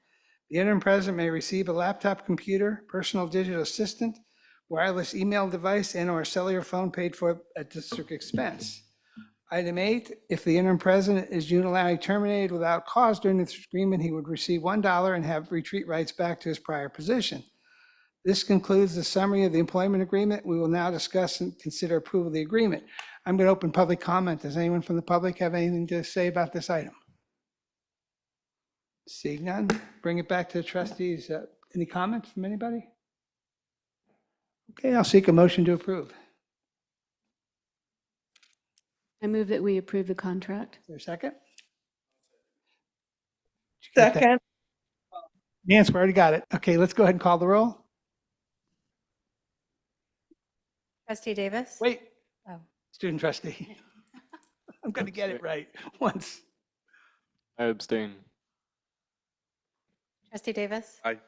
The interim president may receive a laptop computer, personal digital assistant, wireless email device, and/or cellular phone paid for at district expense. Item 8, if the interim president is unilaterally terminated without cause during this agreement, he would receive $1 and have retreat rights back to his prior position. This concludes the summary of the employment agreement. We will now discuss and consider approval of the agreement. I'm going to open public comment. Does anyone from the public have anything to say about this item? Seeing none, bring it back to the trustees. Any comments from anybody? Okay, I'll seek a motion to approve. I move that we approve the contract. Is there a second? Did you get that? Second. Nance, we already got it. Okay, let's go ahead and call the roll. Trustee Davis? Wait, Oh, student trustee. I'm going to get it right once. I abstain. Trustee Davis? Aye.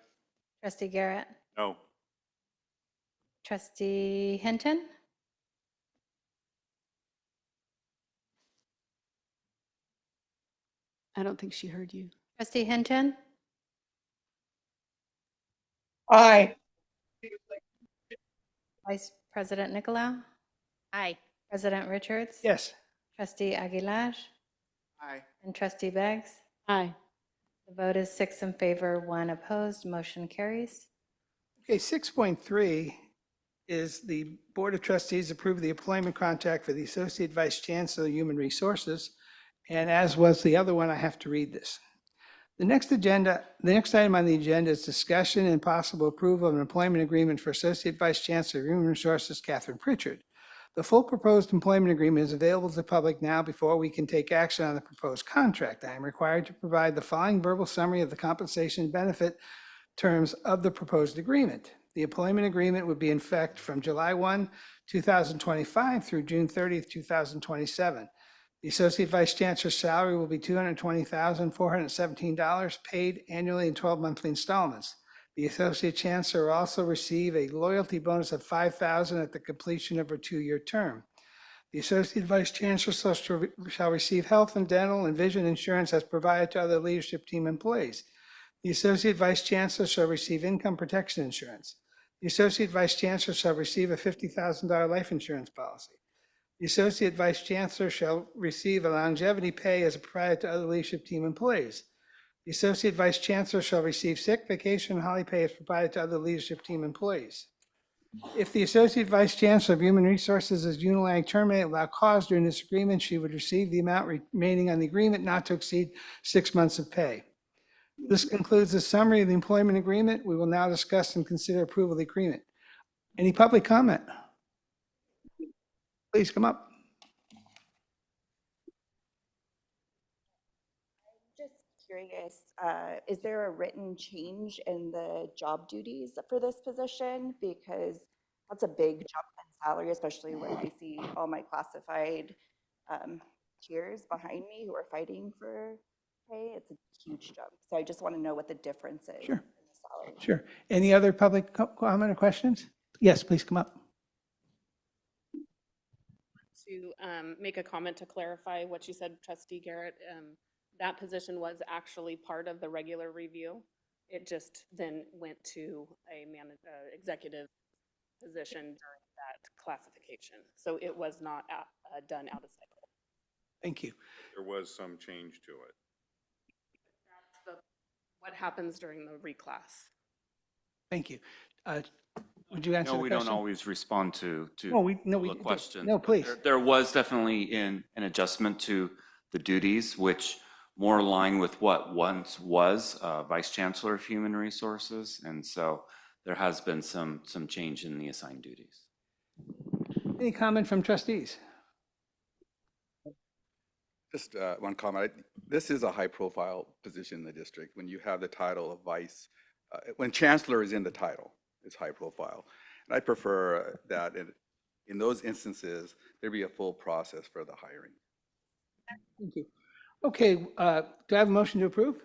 Trustee Garrett? No. Trustee Hinton? I don't think she heard you. Trustee Hinton? Aye. Vice President Nicolau? Aye. President Richards? Yes. Trustee Aguilar? Aye. And Trustee Beggs? Aye. The vote is 6 in favor, 1 opposed. Motion carries. Okay, 6.3 is the Board of Trustees approve the employment contract for the Associate Vice Chancellor of Human Resources. And as was the other one, I have to read this. The next item on the agenda is discussion and possible approval of an employment agreement for Associate Vice Chancellor of Human Resources, Catherine Pritchard. The full proposed employment agreement is available to the public now before we can take action on the proposed contract. I am required to provide the following verbal summary of the compensation and benefit terms of the proposed agreement. The employment agreement would be in effect from July 1, 2025 through June 30th, 2027. The Associate Vice Chancellor's salary will be $220,417 paid annually in 12 monthly installments. The Associate Chancellor will also receive a loyalty bonus of $5,000 at the completion of her 2-year term. The Associate Vice Chancellor shall receive health and dental and vision insurance as provided to other leadership team employees. The Associate Vice Chancellor shall receive income protection insurance. The Associate Vice Chancellor shall receive a $50,000 life insurance policy. The Associate Vice Chancellor shall receive a longevity pay as provided to other leadership team employees. The Associate Vice Chancellor shall receive sick, vacation, and holiday pay as provided to other leadership team employees. If the Associate Vice Chancellor of Human Resources is unilaterally terminated without cause during this agreement, she would receive the amount remaining on the agreement not to exceed 6 months of pay. This concludes the summary of the employment agreement. We will now discuss and consider approval of the agreement. Any public comment? Please come up. Just curious, is there a written change in the job duties for this position? Because that's a big jump in salary, especially when I see all my classified peers behind me who are fighting for pay. It's a huge jump. So I just want to know what the difference is Sure. in the salary. Sure. Any other public comment or questions? Yes, please come up. To make a comment to clarify what you said, Trustee Garrett. That position was actually part of the regular review. It just then went to a executive position during that classification. So it was not done out of cycle. Thank you. There was some change to it. That's what happens during the reclass. Thank you. Would you answer the No, we question? don't always respond to No, we the questions. No, please. There was definitely an adjustment to the duties, which more align with what once was Vice Chancellor of Human Resources. And so there has been some change in the assigned duties. Any comment from trustees? Just one comment. This is a high-profile position in the district. When you have the title of vice, when chancellor is in the title, it's high profile. And I prefer that in those instances, there be a full process for the hiring. Thank you. Okay, do I have a motion to approve?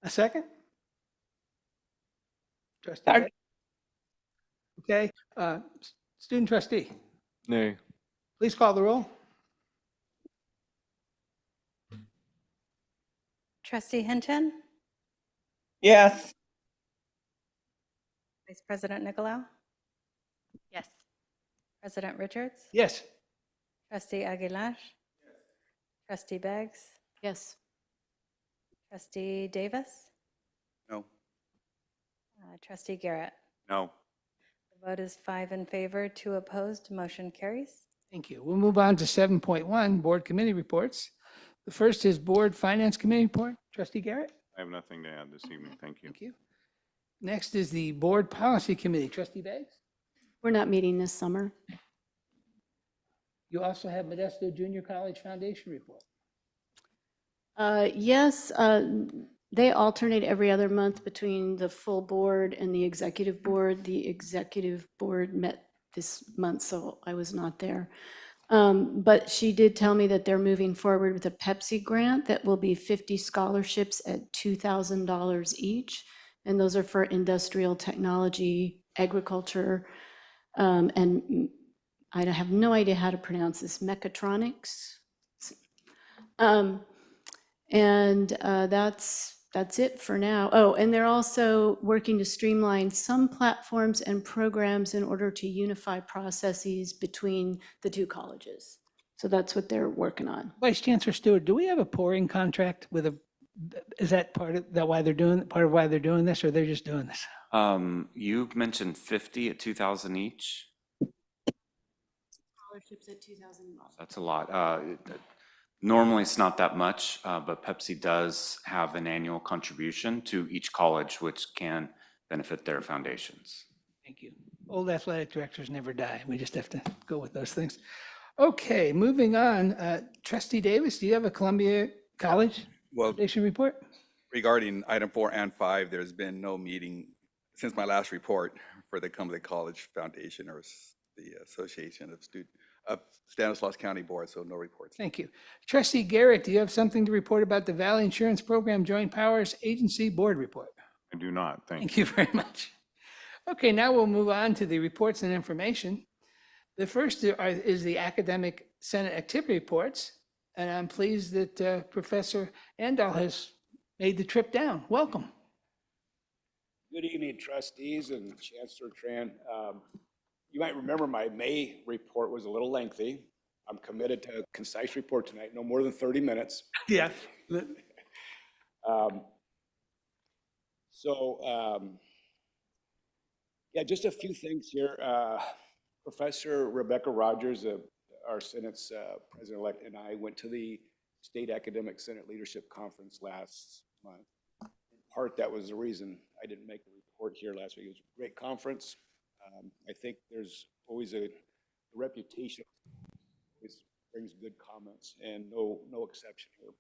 A second? Trustee Day? Okay, student trustee, Nay. please call the roll. Trustee Hinton, Yes. Vice President Nicolau, Yes. President Richards, Yes. Trustee Aguilar, Trustee Beggs, Yes. Trustee Davis, No. Trustee Garrett. No. The vote is 5 in favor, 2 opposed, motion carries. Thank you. We'll move on to 7.1, board committee reports. The first is board finance committee report. Trustee Garrett? I have nothing to add this evening. Thank you. Thank you. Next is the board policy committee. Trustee Beggs? We're not meeting this summer. You also have Modesto Junior College Foundation report. Yes, they alternate every other month between the full board and the executive board. The executive board met this month, so I was not there. But she did tell me that they're moving forward with a Pepsi grant that will be 50 scholarships at $2,000 each. And those are for industrial technology, agriculture, and I have no idea how to pronounce this, mechatronics. That's it for now. Oh, and they're also working to streamline some platforms and programs in order to unify processes between the two colleges. So that's what they're working on. Vice Chancellor Stewart, do we have a pouring contract with is that part of why they're doing this, or they're just doing this? You mentioned 50 at 2,000 each. Scholarships at $2,000. That's a lot. Normally, it's not that much, but Pepsi does have an annual contribution to each college, which can benefit their foundations. Thank you. Old athletic directors never die. We just have to go with those things. Okay, moving on. Trustee Davis, do you have a Columbia College Foundation report? Regarding item 4 and 5, there's been no meeting since my last report for the Columbia College Foundation or the Association of Stanislaus County Board, so no reports. Thank you. Trustee Garrett, do you have something to report about the Valley Insurance Program Joint Powers Agency Board report? I do not. Thank you very much. Okay, now we'll move on to the reports and information. The first is the Academic Senate Activity Reports, and I'm pleased that Professor Andal has made the trip down. Welcome. Good evening, trustees and Chancellor Tran. You might remember my May report was a little lengthy. I'm committed to a concise report tonight, no more than 30 minutes. Yeah. Yeah, just a few things here. Professor Rebecca Rogers, our Senate's president-elect, and I went to the State Academic Senate Leadership Conference last month. In part, that was the reason I didn't make the report here last week. It was a great conference. I think there's always a reputation, always brings good comments, and no exception here.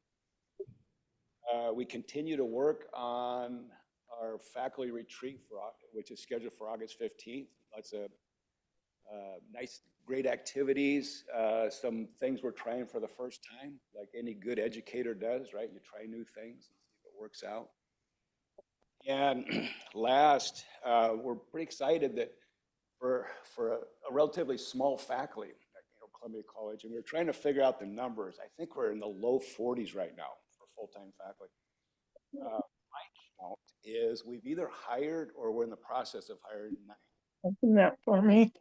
We continue to work on our faculty retreat, which is scheduled for August 15th. Lots of nice, great activities. Some things we're trying for the first time, like any good educator does, right? You try new things and see if it works out. And last, we're pretty excited that for a relatively small faculty at Columbia College, and we're trying to figure out the numbers. I think we're in the low 40s right now for full-time faculty. My count is we've either hired or we're in the process of hiring 9. Open that for me.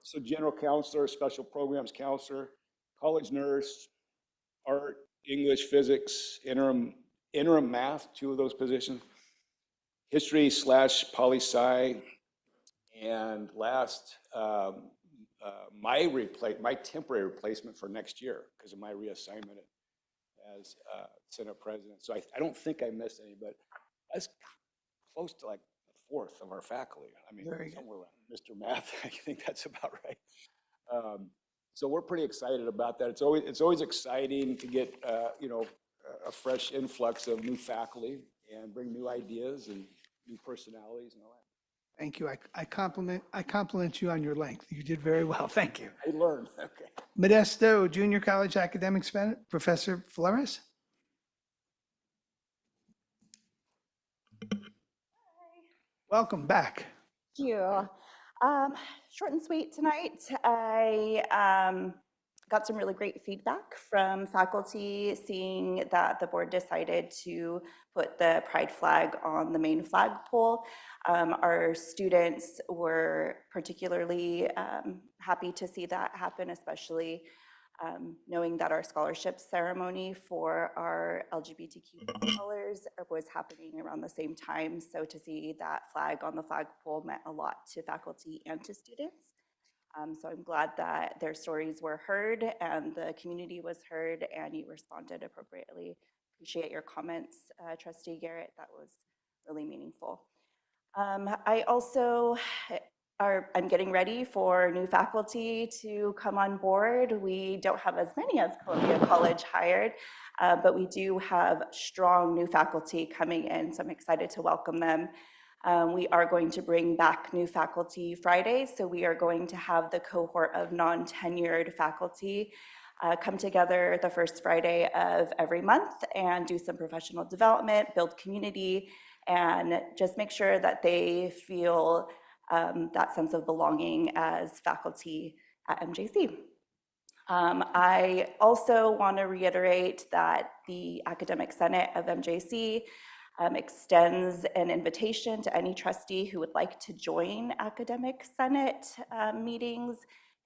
So general counselor, special programs counselor, college nurse, art, English, physics, interim math, 2 of those positions, history / poli-sci, and last, my temporary replacement for next year because of my reassignment as Senate President. So I don't think I missed any, but that's close to like a fourth of our faculty. I mean, Very good. somewhere around Mr. Math, I think that's about right. So we're pretty excited about that. It's always exciting to get a fresh influx of new faculty and bring new ideas and new personalities and all that. Thank you. I compliment you on your length. You did very well. Thank you. I learned. Okay. Modesto Junior College Academics Professor Flores. Welcome back. Thank you. Short and sweet tonight. I got some really great feedback from faculty, seeing that the board decided to put the pride flag on the main flagpole. Our students were particularly happy to see that happen, especially knowing that our scholarship ceremony for our LGBTQ scholars was happening around the same time. So to see that flag on the flagpole meant a lot to faculty and to students. So I'm glad that their stories were heard and the community was heard and you responded appropriately. Appreciate your comments, Trustee Garrett. That was really meaningful. I also I'm getting ready for new faculty to come on board. We don't have as many as Columbia College hired, but we do have strong new faculty coming in, so I'm excited to welcome them. We are going to bring back new faculty Fridays, so we are going to have the cohort of non-tenured faculty come together the first Friday of every month and do some professional development, build community, and just make sure that they feel that sense of belonging as faculty at MJC. I also want to reiterate that the Academic Senate of MJC extends an invitation to any trustee who would like to join Academic Senate meetings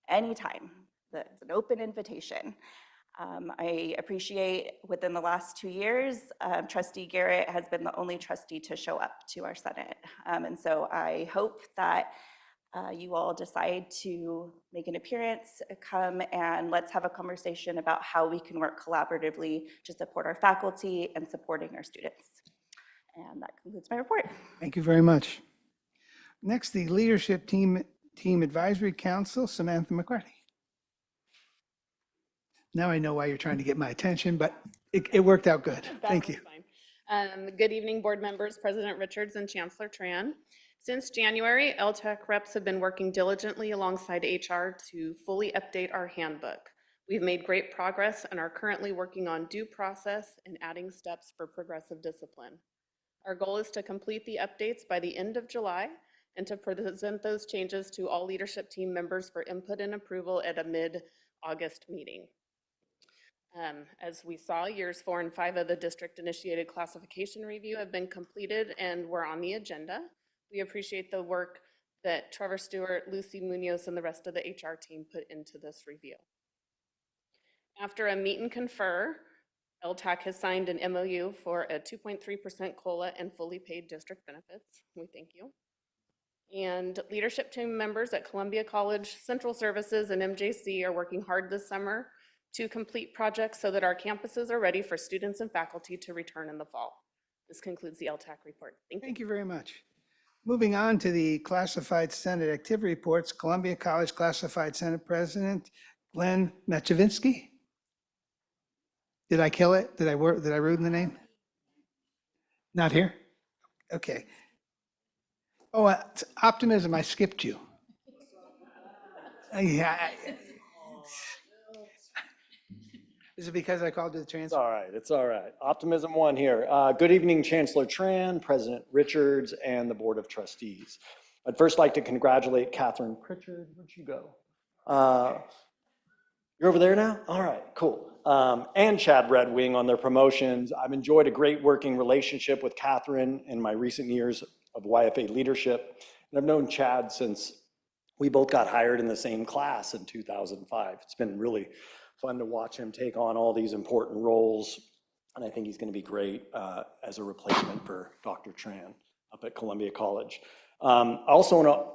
anytime. It's an open invitation. I appreciate within the last 2 years, Trustee Garrett has been the only trustee to show up to our Senate. And so I hope that you all decide to make an appearance, come and let's have a conversation about how we can work collaboratively to support our faculty and supporting our students. And that concludes my report. Thank you very much. Next, the Leadership Team Advisory Council, Samantha McCarthy. Now I know why you're trying to get my attention, but it worked out good. Thank you. Good evening, board members, President Richards and Chancellor Tran. Since January, LTAC reps have been working diligently alongside HR to fully update our handbook. We've made great progress and are currently working on due process and adding steps for progressive discipline. Our goal is to complete the updates by the end of July and to present those changes to all leadership team members for input and approval at a mid-August meeting. As we saw, years 4 and 5 of the district-initiated classification review have been completed and were on the agenda. We appreciate the work that Trevor Stewart, Lucy Munoz, and the rest of the HR team put into this review. After a meet and confer, LTAC has signed an MOU for a 2.3% COLA and fully paid district benefits. We thank you. And leadership team members at Columbia College, Central Services, and MJC are working hard this summer to complete projects so that our campuses are ready for students and faculty to return in the fall. This concludes the LTAC report. Thank you. Thank you very much. Moving on to the Classified Senate Activity Reports, Columbia College Classified Senate President Glenn Machovinsky. Did I kill it? Did I ruin the name? Not here? Okay. Oh, optimism, I skipped you. Yeah. Is it because I called you the transfer? It's all right. It's all right. Optimism one here. Good evening, Chancellor Tran, President Richards, and the Board of Trustees. I'd first like to congratulate Catherine Pritchard. Where'd you go? You're over there now? All right, cool. And Chad Red Wing on their promotions. I've enjoyed a great working relationship with Catherine in my recent years of YFA leadership. And I've known Chad since we both got hired in the same class in 2005. It's been really fun to watch him take on all these important roles. And I think he's going to be great as a replacement for Dr. Tran up at Columbia College. I also want to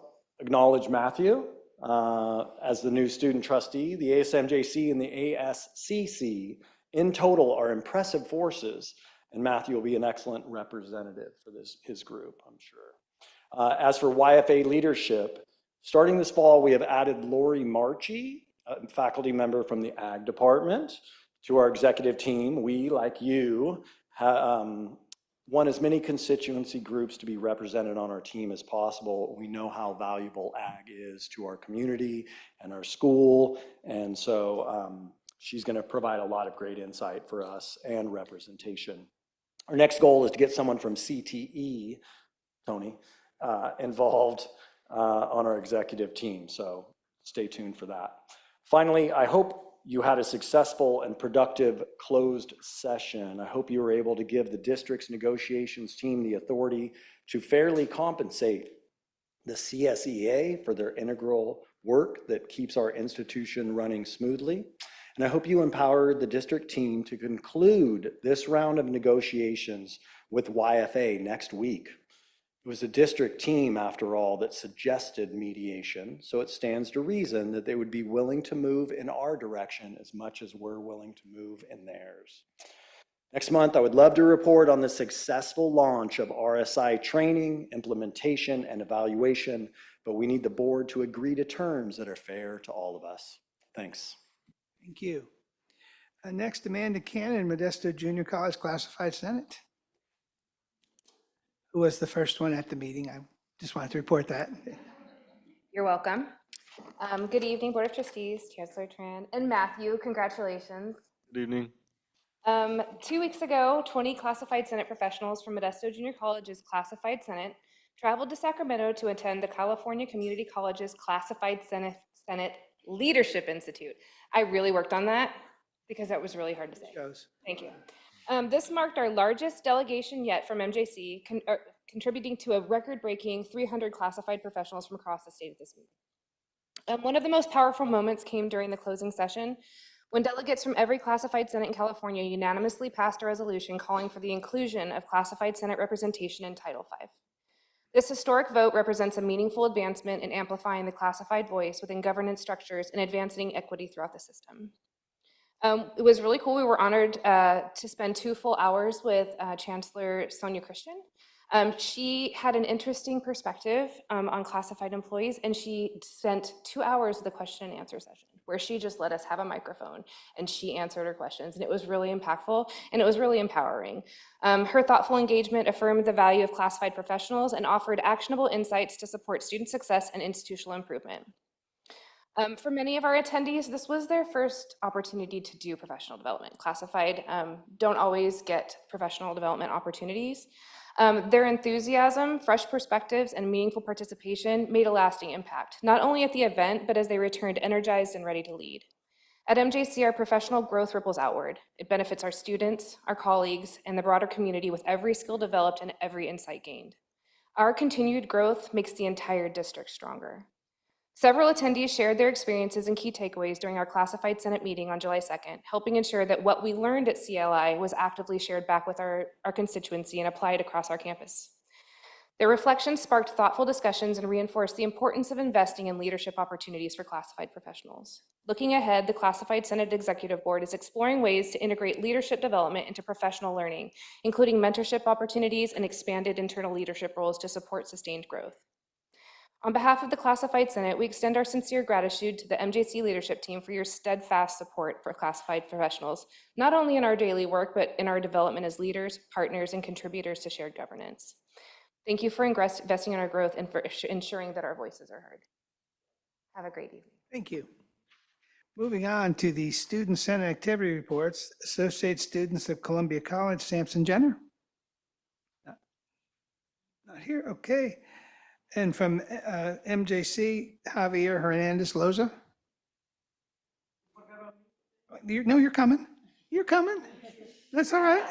acknowledge Matthew. As the new student trustee, the ASMJC and the ASCC in total are impressive forces, and Matthew will be an excellent representative for his group, I'm sure. As for YFA leadership, starting this fall, we have added Lori Marchi, a faculty member from the Ag Department, to our executive team. We, like you, want as many constituency groups to be represented on our team as possible. We know how valuable ag is to our community and our school, and so she's going to provide a lot of great insight for us and representation. Our next goal is to get someone from CTE, Tony, involved on our executive team, so stay tuned for that. Finally, I hope you had a successful and productive closed session. I hope you were able to give the district's negotiations team the authority to fairly compensate the CSEA for their integral work that keeps our institution running smoothly. And I hope you empowered the district team to conclude this round of negotiations with YFA next week. It was the district team, after all, that suggested mediation, so it stands to reason that they would be willing to move in our direction as much as we're willing to move in theirs. Next month, I would love to report on the successful launch of RSI training, implementation, and evaluation, but we need the board to agree to terms that are fair to all of us. Thanks. Thank you. Next, Amanda Cannon, Modesto Junior College Classified Senate. Who was the first one at the meeting? I just wanted to report that. You're welcome. Good evening, Board of Trustees, Chancellor Tran, and Matthew. Congratulations. Good evening. 2 weeks ago, 20 classified Senate professionals from Modesto Junior College's Classified Senate traveled to Sacramento to attend the California Community College's Classified Senate Leadership Institute. I really worked on that because that was really hard to say. Thank you. This marked our largest delegation yet from MJC, contributing to a record-breaking 300 classified professionals from across the state at this meeting. One of the most powerful moments came during the closing session when delegates from every classified Senate in California unanimously passed a resolution calling for the inclusion of classified Senate representation in Title V. This historic vote represents a meaningful advancement in amplifying the classified voice within governance structures and advancing equity throughout the system. It was really cool. We were honored to spend 2 full hours with Chancellor Sonia Christian. She had an interesting perspective on classified employees, and she spent 2 hours with a question and answer session where she just let us have a microphone and she answered her questions, and it was really impactful and it was really empowering. Her thoughtful engagement affirmed the value of classified professionals and offered actionable insights to support student success and institutional improvement. For many of our attendees, this was their first opportunity to do professional development. Classified don't always get professional development opportunities. Their enthusiasm, fresh perspectives, and meaningful participation made a lasting impact, not only at the event, but as they returned energized and ready to lead. At MJC, our professional growth ripples outward. It benefits our students, our colleagues, and the broader community with every skill developed and every insight gained. Our continued growth makes the entire district stronger. Several attendees shared their experiences and key takeaways during our Classified Senate meeting on July 2nd, helping ensure that what we learned at CLI was actively shared back with our constituency and applied across our campus. Their reflections sparked thoughtful discussions and reinforced the importance of investing in leadership opportunities for classified professionals. Looking ahead, the Classified Senate Executive Board is exploring ways to integrate leadership development into professional learning, including mentorship opportunities and expanded internal leadership roles to support sustained growth. On behalf of the Classified Senate, we extend our sincere gratitude to the MJC leadership team for your steadfast support for classified professionals, not only in our daily work, but in our development as leaders, partners, and contributors to shared governance. Thank you for investing in our growth and for ensuring that our voices are heard. Have a great evening. Thank you. Moving on to the Student Senate Activity Reports, Associate Students of Columbia College, Sampson Jenner. Not here, okay. And from MJC, Javier Hernandez Loza. No, you're coming. You're coming. That's all right.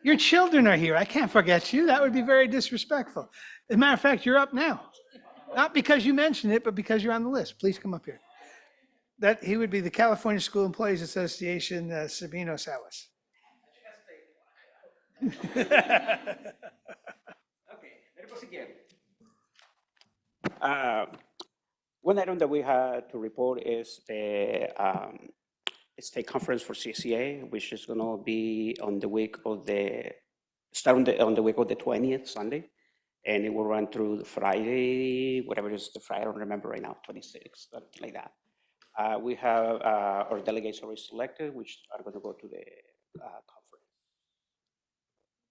Your children are here. I can't forget you. That would be very disrespectful. As a matter of fact, you're up now. Not because you mentioned it, but because you're on the list. Please come up here. That he would be the California School Employees Association, Sabino Salas. Okay, veremos again. One item that we had to report is the state conference for CCA, which is going to be on the week of the, start on the week of the 20th, Sunday, and it will run through the Friday, whatever it is the Friday, I don't remember right now, 26, something like that. We have our delegates already selected, which are going to go to the conference.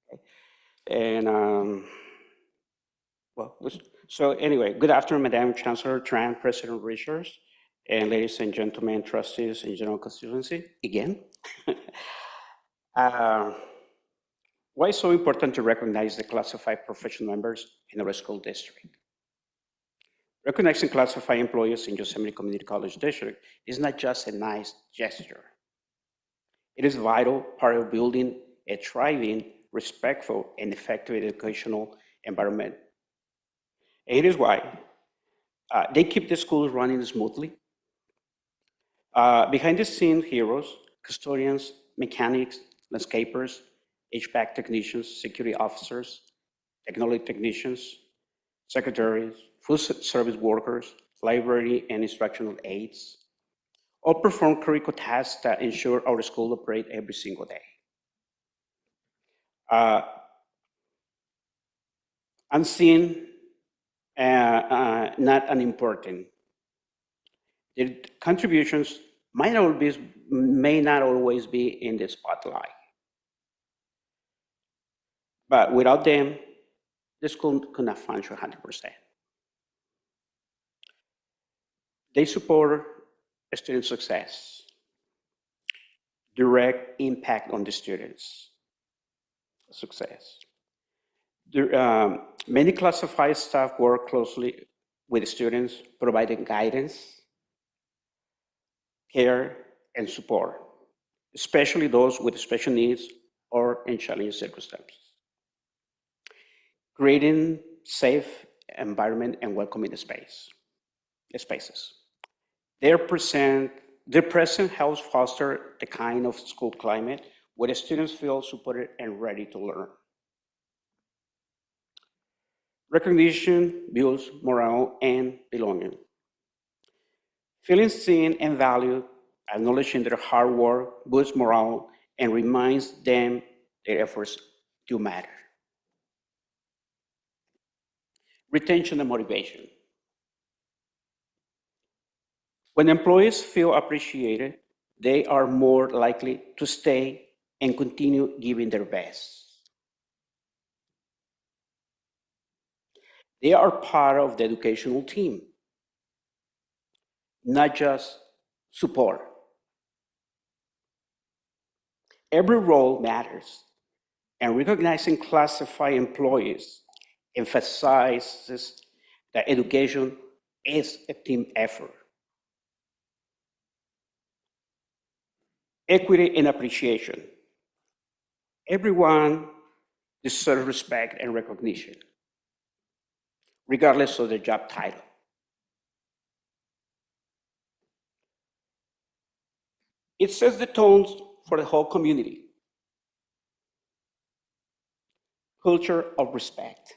Okay. And well, so anyway, good afternoon, Madam Chancellor Tran, President Richards, and ladies and gentlemen, trustees and general constituency, again. Why is it so important to recognize the classified professional members in our school district? Recognizing classified employees in Yosemite Community College District is not just a nice gesture. It is a vital part of building a thriving, respectful, and effective educational environment. And it is why they keep the schools running smoothly. Behind the scenes heroes, custodians, mechanics, landscapers, HVAC technicians, security officers, technology technicians, secretaries, food service workers, library and instructional aides, all perform critical tasks that ensure our school operate every single day. Unseen, not unimportant. Their contributions may not always be in the spotlight. But without them, the school could not function 100%. They support student success, direct impact on the students' success. Many classified staff work closely with the students, providing guidance, care, and support, especially those with special needs or in challenging circumstances. Creating safe environment and welcoming spaces. Their presence helps foster the kind of school climate where the students feel supported and ready to learn. Recognition builds morale and belonging. Feeling seen and valued, acknowledging their hard work boosts morale and reminds them their efforts do matter. Retention and motivation. When employees feel appreciated, they are more likely to stay and continue giving their best. They are part of the educational team, not just support. Every role matters, and recognizing classified employees emphasizes that education is a team effort. Equity and appreciation. Everyone deserves respect and recognition, regardless of their job title. It sets the tone for the whole community. Culture of respect.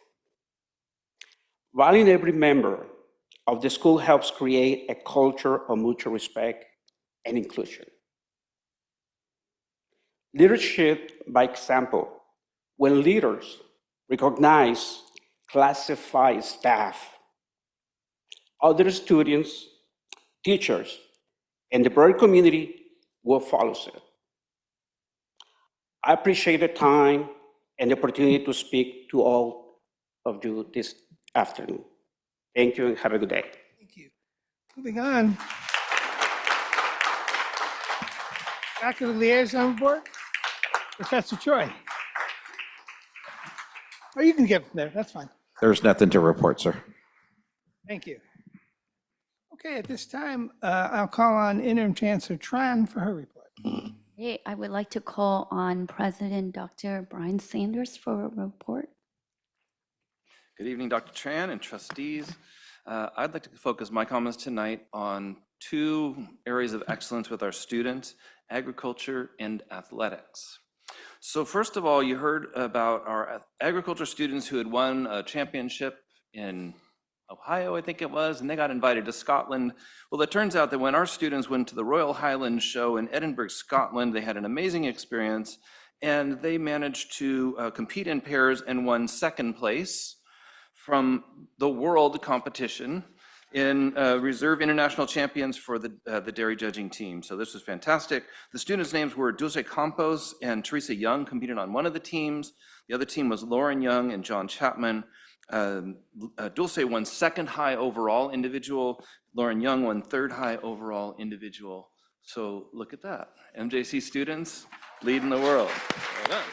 Valuing every member of the school helps create a culture of mutual respect and inclusion. Leadership by example. When leaders recognize classified staff, other students, teachers, and the broader community will follow suit. I appreciate the time and the opportunity to speak to all of you this afternoon. Thank you and have a good day. Thank you. Moving on. Back to the liaison board, Professor Choi. Or you can get from there, that's fine. There's nothing to report, sir. Thank you. Okay, at this time, I'll call on Interim Chancellor Tran for her report. Hey, I would like to call on President Dr. Brian Sanders for a report. Good evening, Dr. Tran and trustees. I'd like to focus my comments tonight on two areas of excellence with our students, agriculture and athletics. So first of all, you heard about our agriculture students who had won a championship in Ohio, I think it was, and they got invited to Scotland. Well, it turns out that when our students went to the Royal Highland Show in Edinburgh, Scotland, they had an amazing experience, and they managed to compete in pairs and won second place from the world competition in reserve international champions for the dairy judging team. So this was fantastic. The students' names were Dulce Campos and Teresa Young competed on one of the teams. The other team was Lauren Young and John Chapman. Dulce won second high overall individual. Lauren Young won third high overall individual. So look at that. MJC students leading the world. Well done.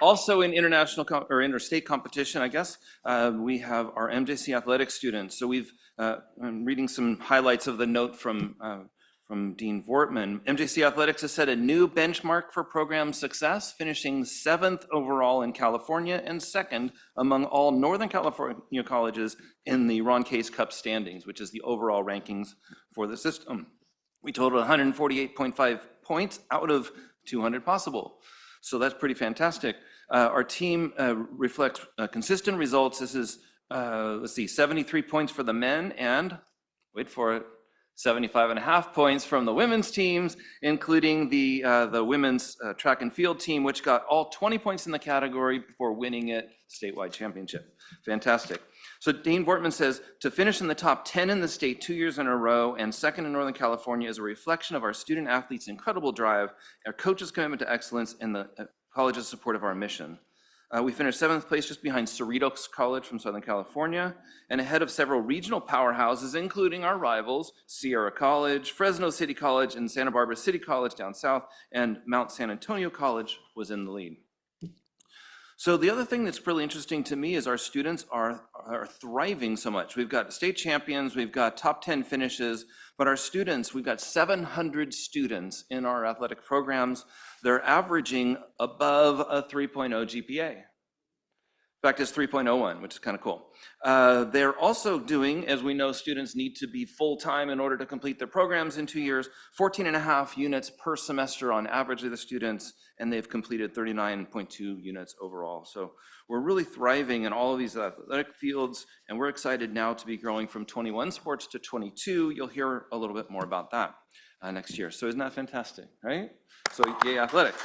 Also in international or interstate competition, I guess, we have our MJC athletics students. So I'm reading some highlights of the note from Dean Vortman. MJC Athletics has set a new benchmark for program success, finishing 7th overall in California and 2nd among all Northern California colleges in the Ron Case Cup standings, which is the overall rankings for the system. We totaled 148.5 points out of 200 possible. So that's pretty fantastic. Our team reflects consistent results. This is, let's see, 73 points for the men and, wait for it, 75.5 points from the women's teams, including the women's track and field team, which got all 20 points in the category before winning it statewide championship. Fantastic. So Dean Vortman says, to finish in the top 10 in the state 2 years in a row and second in Northern California is a reflection of our student athletes' incredible drive, our coaches' commitment to excellence, and the college's support of our mission. We finished 7th place just behind Cerritos College from Southern California and ahead of several regional powerhouses, including our rivals, Sierra College, Fresno City College, and Santa Barbara City College down south, and Mount San Antonio College was in the lead. So the other thing that's really interesting to me is our students are thriving so much. We've got state champions, we've got top 10 finishes, but our students, we've got 700 students in our athletic programs. They're averaging above a 3.0 GPA. In fact, it's 3.01, which is kind of cool. They're also doing, as we know, students need to be full-time in order to complete their programs in 2 years, 14.5 units per semester on average of the students, and they've completed 39.2 units overall. So we're really thriving in all of these athletic fields, and we're excited now to be growing from 21 sports to 22. You'll hear a little bit more about that next year. So isn't that fantastic, right? So yay, athletics.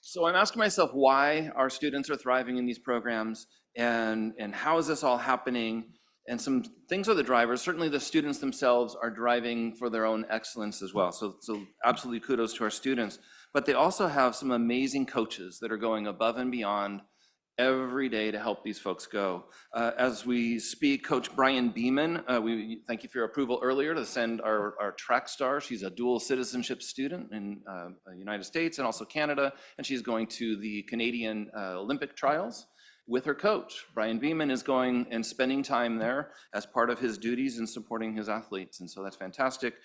So I'm asking myself why our students are thriving in these programs and how is this all happening? And some things are the drivers. Certainly the students themselves are driving for their own excellence as well. So absolutely kudos to our students. But they also have some amazing coaches that are going above and beyond every day to help these folks go. As we speak, Coach Brian Beeman, we thank you for your approval earlier to send our track star. She's a dual citizenship student in the United States and also Canada, and she's going to the Canadian Olympic trials with her coach. Brian Beeman is going and spending time there as part of his duties in supporting his athletes, and so that's fantastic.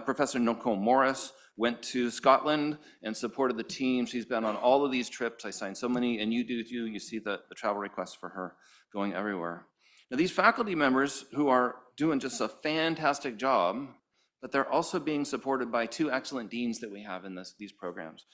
Professor Nicole Morris went to Scotland and supported the team. She's been on all of these trips. I signed so many, and you do too. You see the travel requests for her going everywhere. Now, these faculty members who are doing just a fantastic job, but they're also being supported by two excellent deans that we have in these programs.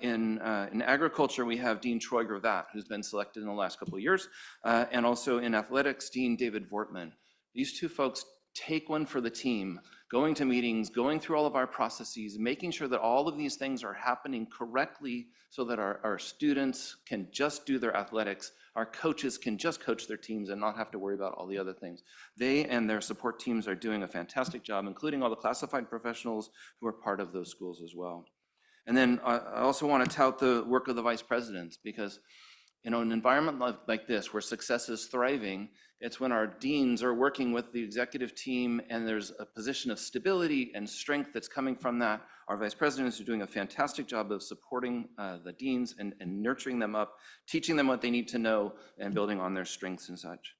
In agriculture, we have Dean Troy Gravatt, who's been selected in the last couple of years, and also in athletics, Dean David Vortman. These two folks take one for the team, going to meetings, going through all of our processes, making sure that all of these things are happening correctly so that our students can just do their athletics, our coaches can just coach their teams and not have to worry about all the other things. They and their support teams are doing a fantastic job, including all the classified professionals who are part of those schools as well. And then I also want to tout the work of the vice presidents, because in an environment like this where success is thriving, it's when our deans are working with the executive team and there's a position of stability and strength that's coming from that. Our vice presidents are doing a fantastic job of supporting the deans and nurturing them up, teaching them what they need to know and building on their strengths and such.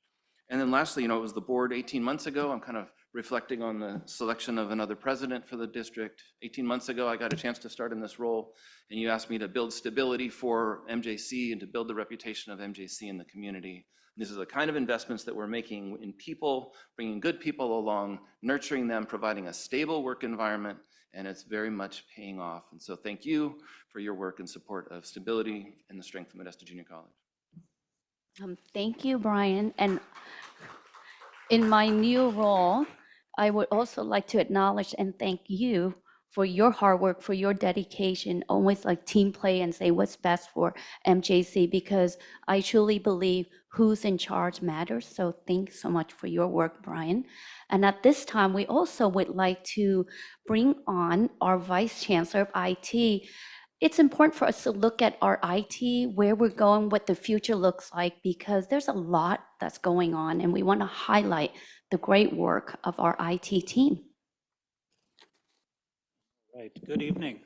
And then lastly, it was the board 18 months ago. I'm kind of reflecting on the selection of another president for the district. 18 months ago, I got a chance to start in this role, and you asked me to build stability for MJC and to build the reputation of MJC in the community. These are the kind of investments that we're making in people, bringing good people along, nurturing them, providing a stable work environment, and it's very much paying off. And so thank you for your work in support of stability and the strength of Modesto Junior College. Thank you, Brian. And in my new role, I would also like to acknowledge and thank you for your hard work, for your dedication, always like team play and say what's best for MJC, because I truly believe who's in charge matters. So thanks so much for your work, Brian. And at this time, we also would like to bring on our Vice Chancellor of IT. It's important for us to look at our IT, where we're going, what the future looks like, because there's a lot that's going on, and we want to highlight the great work of our IT team. Right. Good evening.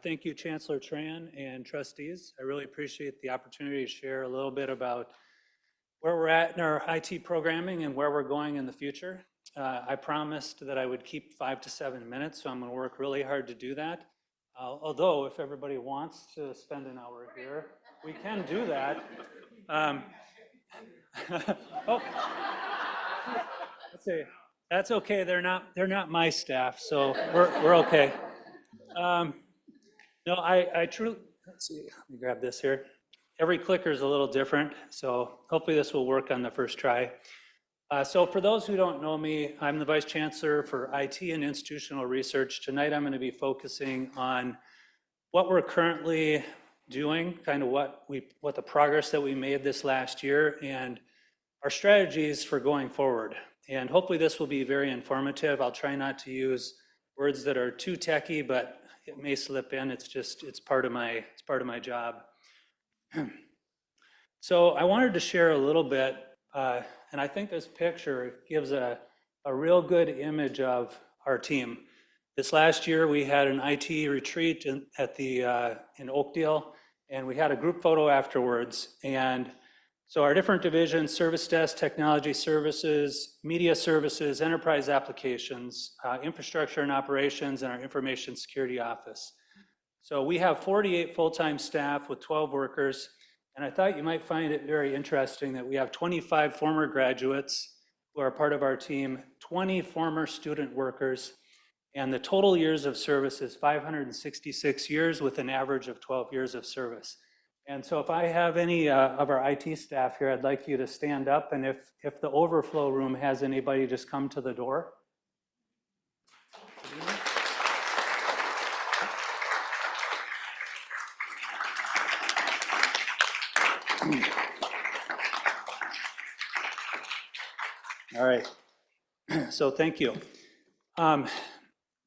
Thank you, Chancellor Tran and trustees. I really appreciate the opportunity to share a little bit about where we're at in our IT programming and where we're going in the future. I promised that I would keep 5 to 7 minutes, so I'm going to work really hard to do that. Although, if everybody wants to spend an hour here, we can do that. Oh, let's see. That's okay. They're not my staff, so we're okay. No, I truly. Let's see. Let me grab this here. Every clicker is a little different, so hopefully this will work on the first try. So for those who don't know me, I'm the Vice Chancellor for IT and Institutional Research. Tonight I'm going to be focusing on what we're currently doing, kind of what the progress that we made this last year, and our strategies for going forward. And hopefully this will be very informative. I'll try not to use words that are too techy, but it may slip in. It's part of my job. So I wanted to share a little bit, and I think this picture gives a real good image of our team. This last year, we had an IT retreat in Oakdale, and we had a group photo afterwards. And so our different divisions, service desk, technology services, media services, enterprise applications, infrastructure and operations, and our information security office. So we have 48 full-time staff with 12 workers. And I thought you might find it very interesting that we have 25 former graduates who are part of our team, 20 former student workers, and the total years of service is 566 years with an average of 12 years of service. And so if I have any of our IT staff here, I'd like you to stand up, and if the overflow room has anybody, just come to the door. All right, so thank you.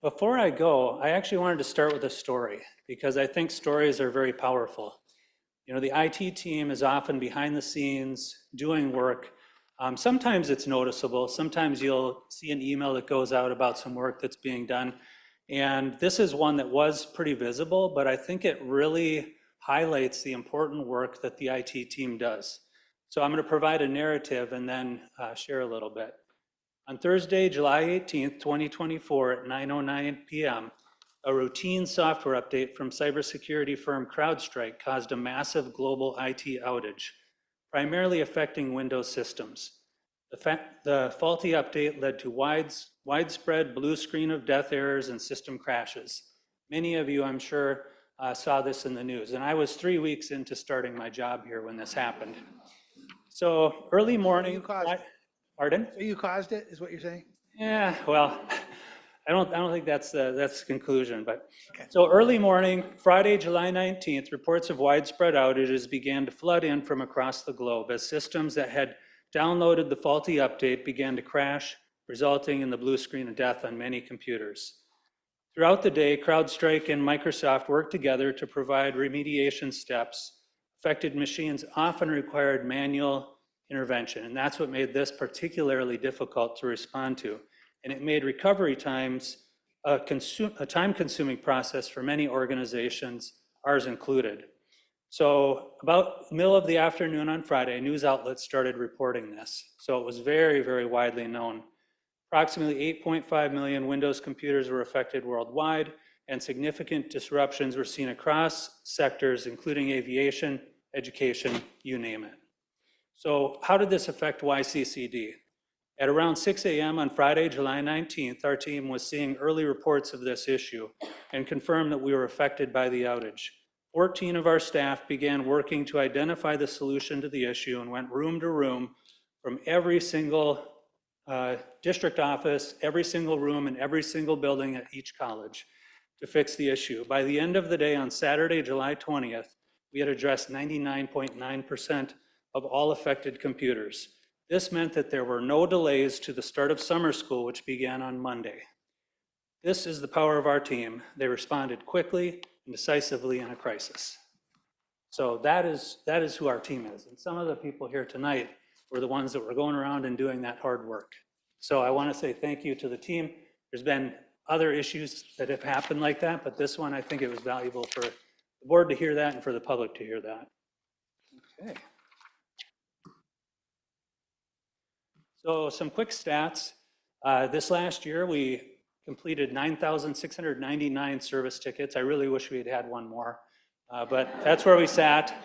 Before I go, I actually wanted to start with a story because I think stories are very powerful. You know, the IT team is often behind the scenes doing work. Sometimes it's noticeable. Sometimes you'll see an email that goes out about some work that's being done. And this is one that was pretty visible, but I think it really highlights the important work that the IT team does. So I'm going to provide a narrative and then share a little bit. On Thursday, July 18th, 2024 at 9:09 p.m., a routine software update from cybersecurity firm CrowdStrike caused a massive global IT outage, primarily affecting Windows systems. The faulty update led to widespread blue screen of death errors and system crashes. Many of you, I'm sure, saw this in the news, and I was 3 weeks into starting my job here when this happened. So early morning. Pardon? So you caused it, is what you're saying? Yeah, well, I don't think that's the conclusion, but okay. So early morning, Friday, July 19th, reports of widespread outages began to flood in from across the globe as systems that had downloaded the faulty update began to crash, resulting in the blue screen of death on many computers. Throughout the day, CrowdStrike and Microsoft worked together to provide remediation steps. Affected machines often required manual intervention, and that's what made this particularly difficult to respond to. And it made recovery times a time-consuming process for many organizations, ours included. So about the middle of the afternoon on Friday, news outlets started reporting this. So it was very, very widely known. Approximately 8.5 million Windows computers were affected worldwide, and significant disruptions were seen across sectors, including aviation, education, you name it. So how did this affect YCCD? At around 6 a.m. on Friday, July 19th, our team was seeing early reports of this issue and confirmed that we were affected by the outage. 14 of our staff began working to identify the solution to the issue and went room to room from every single district office, every single room, and every single building at each college to fix the issue. By the end of the day on Saturday, July 20th, we had addressed 99.9% of all affected computers. This meant that there were no delays to the start of summer school, which began on Monday. This is the power of our team. They responded quickly and decisively in a crisis. So that is who our team is. And some of the people here tonight were the ones that were going around and doing that hard work. So I want to say thank you to the team. There's been other issues that have happened like that, but this one, I think it was valuable for the board to hear that and for the public to hear that. Okay. So some quick stats. This last year, we completed 9,699 service tickets. I really wish we had had one more, but that's where we sat.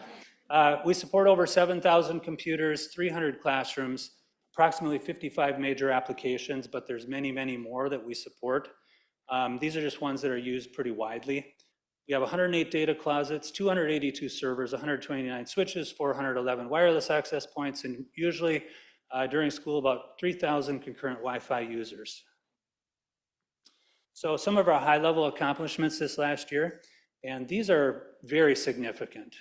We support over 7,000 computers, 300 classrooms, approximately 55 major applications, but there's many, many more that we support. These are just ones that are used pretty widely. We have 108 data closets, 282 servers, 129 switches, 411 wireless access points, and usually during school, about 3,000 concurrent Wi-Fi users. So some of our high-level accomplishments this last year, and these are very significant.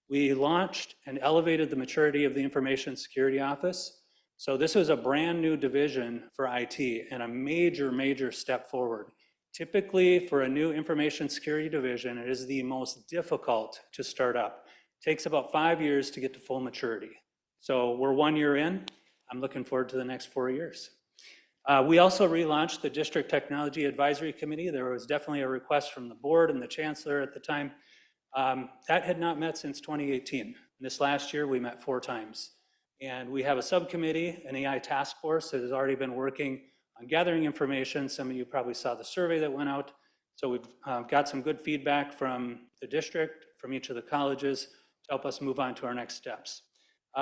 We launched and elevated the maturity of the Information Security Office. So this was a brand new division for IT and a major, major step forward. Typically, for a new information security division, it is the most difficult to start up. It takes about 5 years to get to full maturity. So we're 1 year in. I'm looking forward to the next 4 years. We also relaunched the District Technology Advisory Committee. There was definitely a request from the board and the chancellor at the time. That had not met since 2018. This last year, we met 4 times. And we have a subcommittee, an AI task force that has already been working on gathering information. Some of you probably saw the survey that went out. So we've got some good feedback from the district, from each of the colleges to help us move on to our next steps.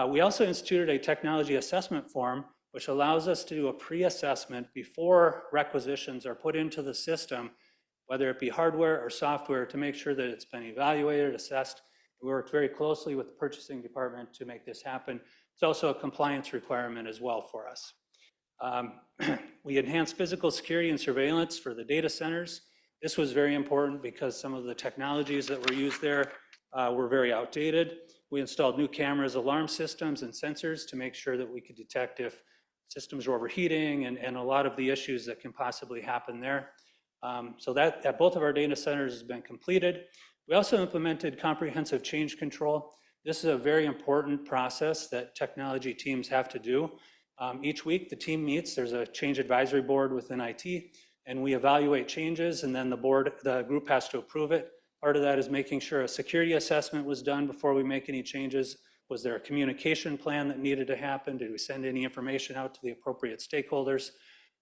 We also instituted a technology assessment form, which allows us to do a pre-assessment before requisitions are put into the system, whether it be hardware or software, to make sure that it's been evaluated, assessed. We worked very closely with the purchasing department to make this happen. It's also a compliance requirement as well for us. We enhanced physical security and surveillance for the data centers. This was very important because some of the technologies that were used there were very outdated. We installed new cameras, alarm systems, and sensors to make sure that we could detect if systems were overheating and a lot of the issues that can possibly happen there. So that at both of our data centers has been completed. We also implemented comprehensive change control. This is a very important process that technology teams have to do. Each week the team meets, there's a change advisory board within IT, and we evaluate changes, and then the group has to approve it. Part of that is making sure a security assessment was done before we make any changes. Was there a communication plan that needed to happen? Did we send any information out to the appropriate stakeholders?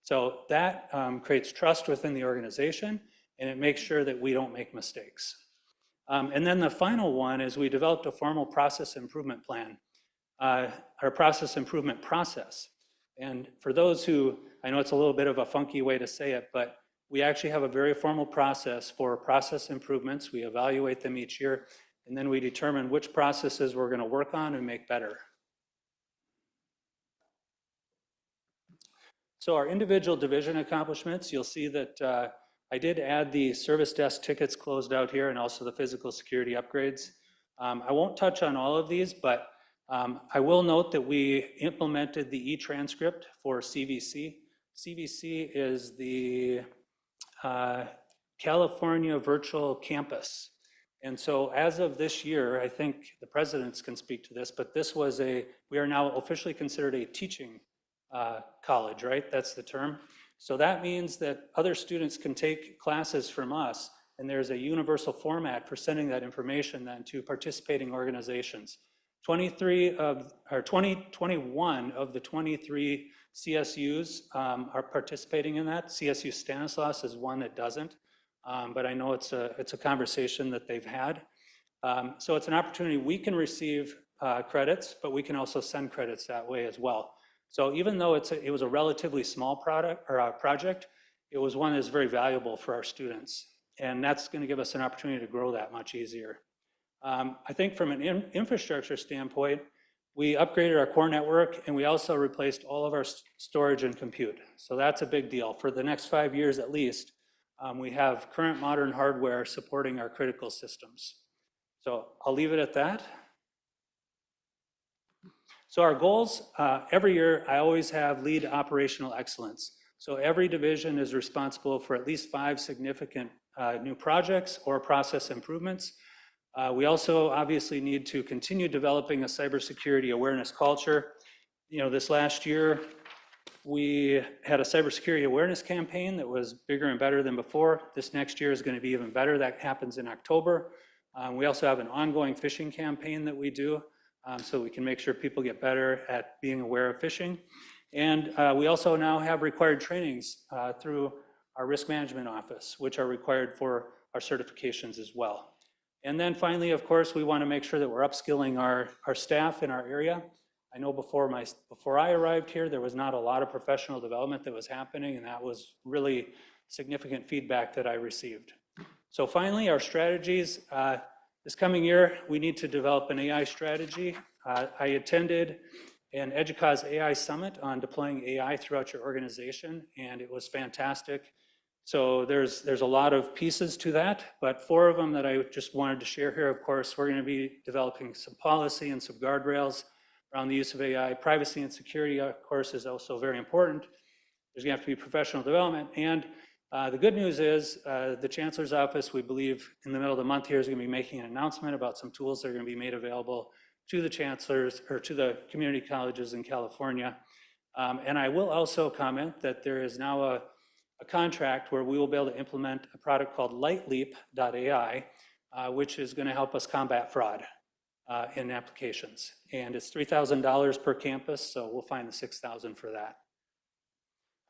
So that creates trust within the organization, and it makes sure that we don't make mistakes. And then the final one is we developed a formal process improvement plan, our process improvement process. And for those who, I know it's a little bit of a funky way to say it, but we actually have a very formal process for process improvements. We evaluate them each year, and then we determine which processes we're going to work on and make better. So our individual division accomplishments, you'll see that I did add the service desk tickets closed out here and also the physical security upgrades. I won't touch on all of these, but I will note that we implemented the e-transcript for CVC. CVC is the California Virtual Campus. And so as of this year, I think the presidents can speak to this, but we are now officially considered a teaching college, right? That's the term. So that means that other students can take classes from us, and there's a universal format for sending that information then to participating organizations. 21 of the 23 CSUs are participating in that. CSU Stanislaus is one that doesn't, but I know it's a conversation that they've had. So it's an opportunity. We can receive credits, but we can also send credits that way as well. So even though it was a relatively small product or project, it was one that's very valuable for our students. And that's going to give us an opportunity to grow that much easier. I think from an infrastructure standpoint, we upgraded our core network and we also replaced all of our storage and compute. So that's a big deal. For the next 5 years at least, we have current modern hardware supporting our critical systems. So I'll leave it at that. So our goals, every year I always have lead operational excellence. So every division is responsible for at least 5 significant new projects or process improvements. We also obviously need to continue developing a cybersecurity awareness culture. You know, this last year, we had a cybersecurity awareness campaign that was bigger and better than before. This next year is going to be even better. That happens in October. We also have an ongoing phishing campaign that we do so we can make sure people get better at being aware of phishing. And we also now have required trainings through our risk management office, which are required for our certifications as well. And then finally, of course, we want to make sure that we're upskilling our staff in our area. I know before I arrived here, there was not a lot of professional development that was happening, and that was really significant feedback that I received. So finally, our strategies. This coming year, we need to develop an AI strategy. I attended an EDUCAUSE AI Summit on deploying AI throughout your organization, and it was fantastic. So there's a lot of pieces to that, but 4 of them that I just wanted to share here. Of course, we're going to be developing some policy and some guardrails around the use of AI. Privacy and security, of course, is also very important. There's going to have to be professional development. And the good news is the Chancellor's Office, we believe in the middle of the month here, is going to be making an announcement about some tools that are going to be made available to the chancellors or to the community colleges in California. And I will also comment that there is now a contract where we will be able to implement a product called LightLeap.ai, which is going to help us combat fraud in applications. And it's $3,000 per campus, so we'll find the $6,000 for that.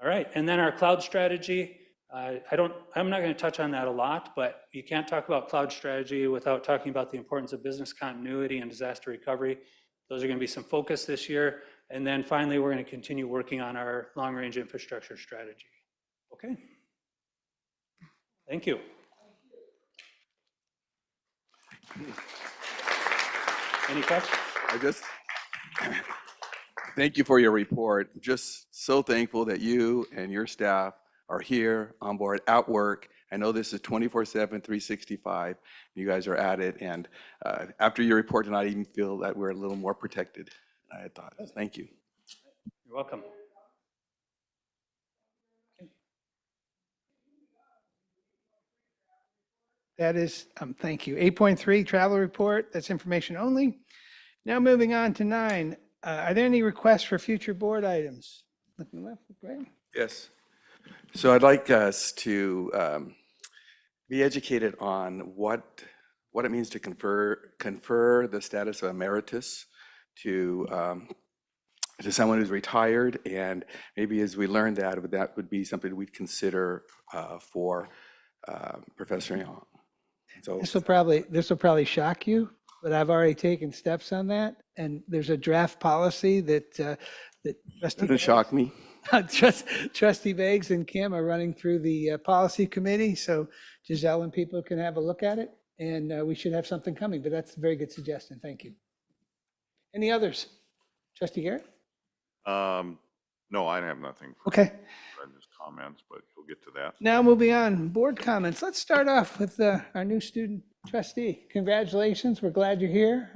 All right, and then our cloud strategy. I'm not going to touch on that a lot, but you can't talk about cloud strategy without talking about the importance of business continuity and disaster recovery. Those are going to be some focus this year. And then finally, we're going to continue working on our long-range infrastructure strategy. Okay. Thank you. Any questions? Thank you for your report. Just so thankful that you and your staff are here on board at work. I know this is 24/7, 365. You guys are at it. And after your report tonight, I even feel that we're a little more protected. I thought, thank you. You're welcome. That is, thank you. 8.3, travel report, that's information only. Now moving on to 9. Are there any requests for future board items? Looking left, right? Yes. So I'd like us to be educated on what it means to confer the status of emeritus to someone who's retired, and maybe as we learn that would be something we'd consider for Professor Young. So This will probably shock you, but I've already taken steps on that, and there's a draft policy that doesn't shock me. Trustee Beggs and Kim are running through the policy committee, so Giselle and people can have a look at it, and we should have something coming, but that's a very good suggestion. Thank you. Any others? Trustee Garrett? No, I have nothing. Okay. Just comments, but we'll get to that. Now moving on, board comments. Let's start off with our new student trustee. Congratulations. We're glad you're here.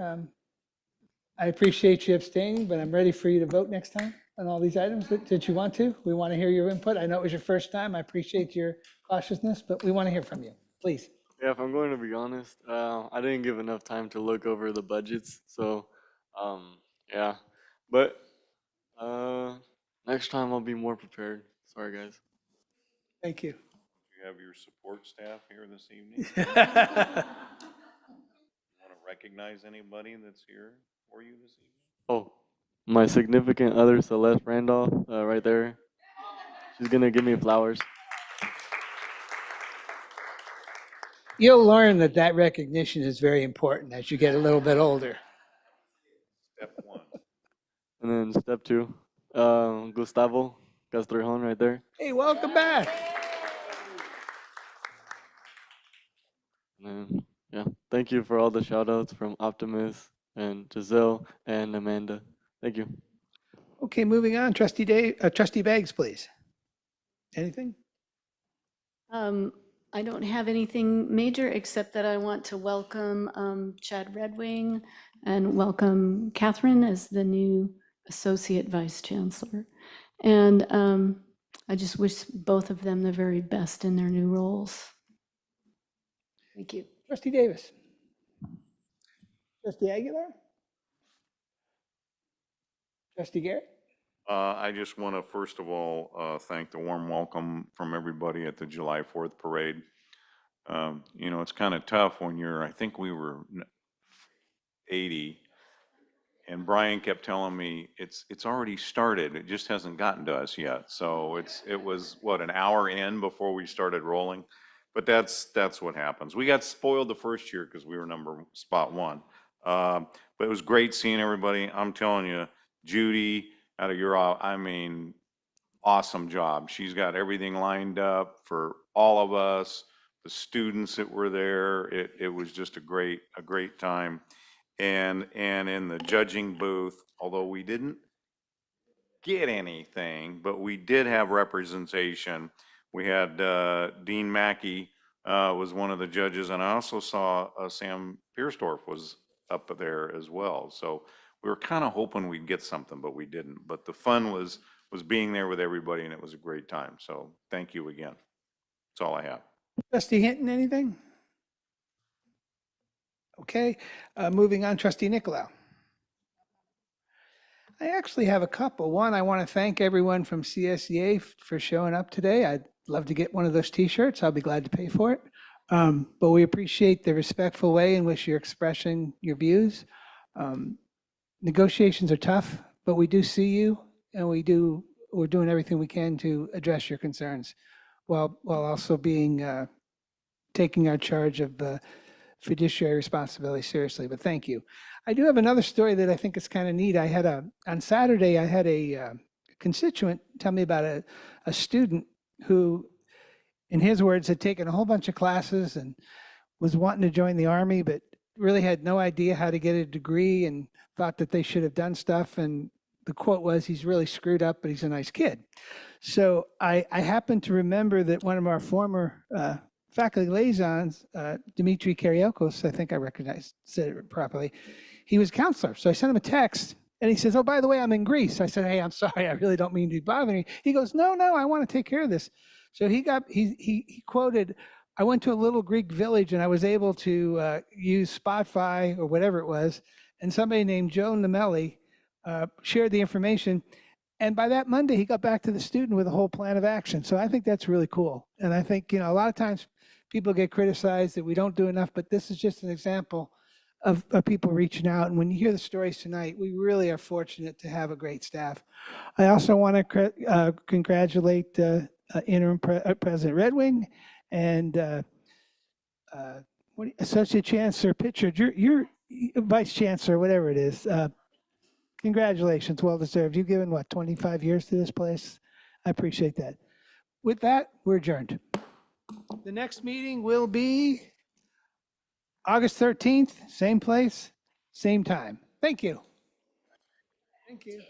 I appreciate you abstaining, but I'm ready for you to vote next time on all these items that you want to. We want to hear your input. I know it was your first time. I appreciate your cautiousness, but we want to hear from you. Please. Yeah, if I'm going to be honest, I didn't give enough time to look over the budgets. So, yeah. But next time I'll be more prepared. Sorry, guys. Thank you. Do you have your support staff here this evening? Want to recognize anybody that's here for you this evening? Oh, my significant other, Celeste Randolph, right there. She's going to give me flowers. You'll learn that recognition is very important as you get a little bit older. Step 1. And then step 2, Gustavo Castrejon right there. Hey, welcome back. And yeah, thank you for all the shout outs from Optimus and Giselle and Amanda. Thank you. Okay, moving on. Trustee Beggs, please. Anything? I don't have anything major except that I want to welcome Chad Redwing and welcome Catherine as the new Associate Vice Chancellor. And I just wish both of them the very best in their new roles. Thank you. Trustee Davis. Trustee Aguilar. Trustee Garrett. I just want to, first of all, thank the warm welcome from everybody at the July 4th parade. You know, it's kind of tough when I think we were 80, and Brian kept telling me, it's already started, it just hasn't gotten to us yet. So it was, what, an hour in before we started rolling? But that's what happens. We got spoiled the first year because we were spot one. But it was great seeing everybody. I'm telling you, Judy, out of your, I mean, awesome job. She's got everything lined up for all of us, the students that were there. It was just a great time. And in the judging booth, although we didn't get anything, but we did have representation. We had Dean Mackey was one of the judges, and I also saw Sam Piersdorf was up there as well. So we were kind of hoping we'd get something, but we didn't. But the fun was being there with everybody, and it was a great time. So thank you again. That's all I have. Trustee Hinton, anything? Okay, moving on. Trustee Nicolau. I actually have a couple. One, I want to thank everyone from CSEA for showing up today. I'd love to get one of those t-shirts. I'll be glad to pay for it. But we appreciate the respectful way in which you're expressing your views. Negotiations are tough, but we do see you, and we're doing everything we can to address your concerns while also taking our charge of fiduciary responsibility seriously. But thank you. I do have another story that I think is kind of neat. On Saturday, I had a constituent tell me about a student who, in his words, had taken a whole bunch of classes and was wanting to join the Army, but really had no idea how to get a degree and thought that they should have done stuff. And the quote was, he's really screwed up, but he's a nice kid. So I happen to remember that one of our former faculty liaisons, Dimitri Karyokos, I think I said it properly, he was a counselor. So I sent him a text, and he says, oh, by the way, I'm in Greece. I said, hey, I'm sorry, I really don't mean to be bothering you. He goes, no, I want to take care of this. So he quoted, I went to a little Greek village, and I was able to use Spotify or whatever it was, and somebody named Joe Namelli shared the information. And by that Monday, he got back to the student with a whole plan of action. So I think that's really cool. And I think, a lot of times people get criticized that we don't do enough, but this is just an example of people reaching out. And when you hear the stories tonight, we really are fortunate to have a great staff. I also want to congratulate Interim President Redwing and Associate Chancellor Pitchard. You're Vice Chancellor, whatever it is. Congratulations, well deserved. You've given, 25 years to this place? I appreciate that. With that, we're adjourned. The next meeting will be August 13th, same place, same time. Thank you. Thank you.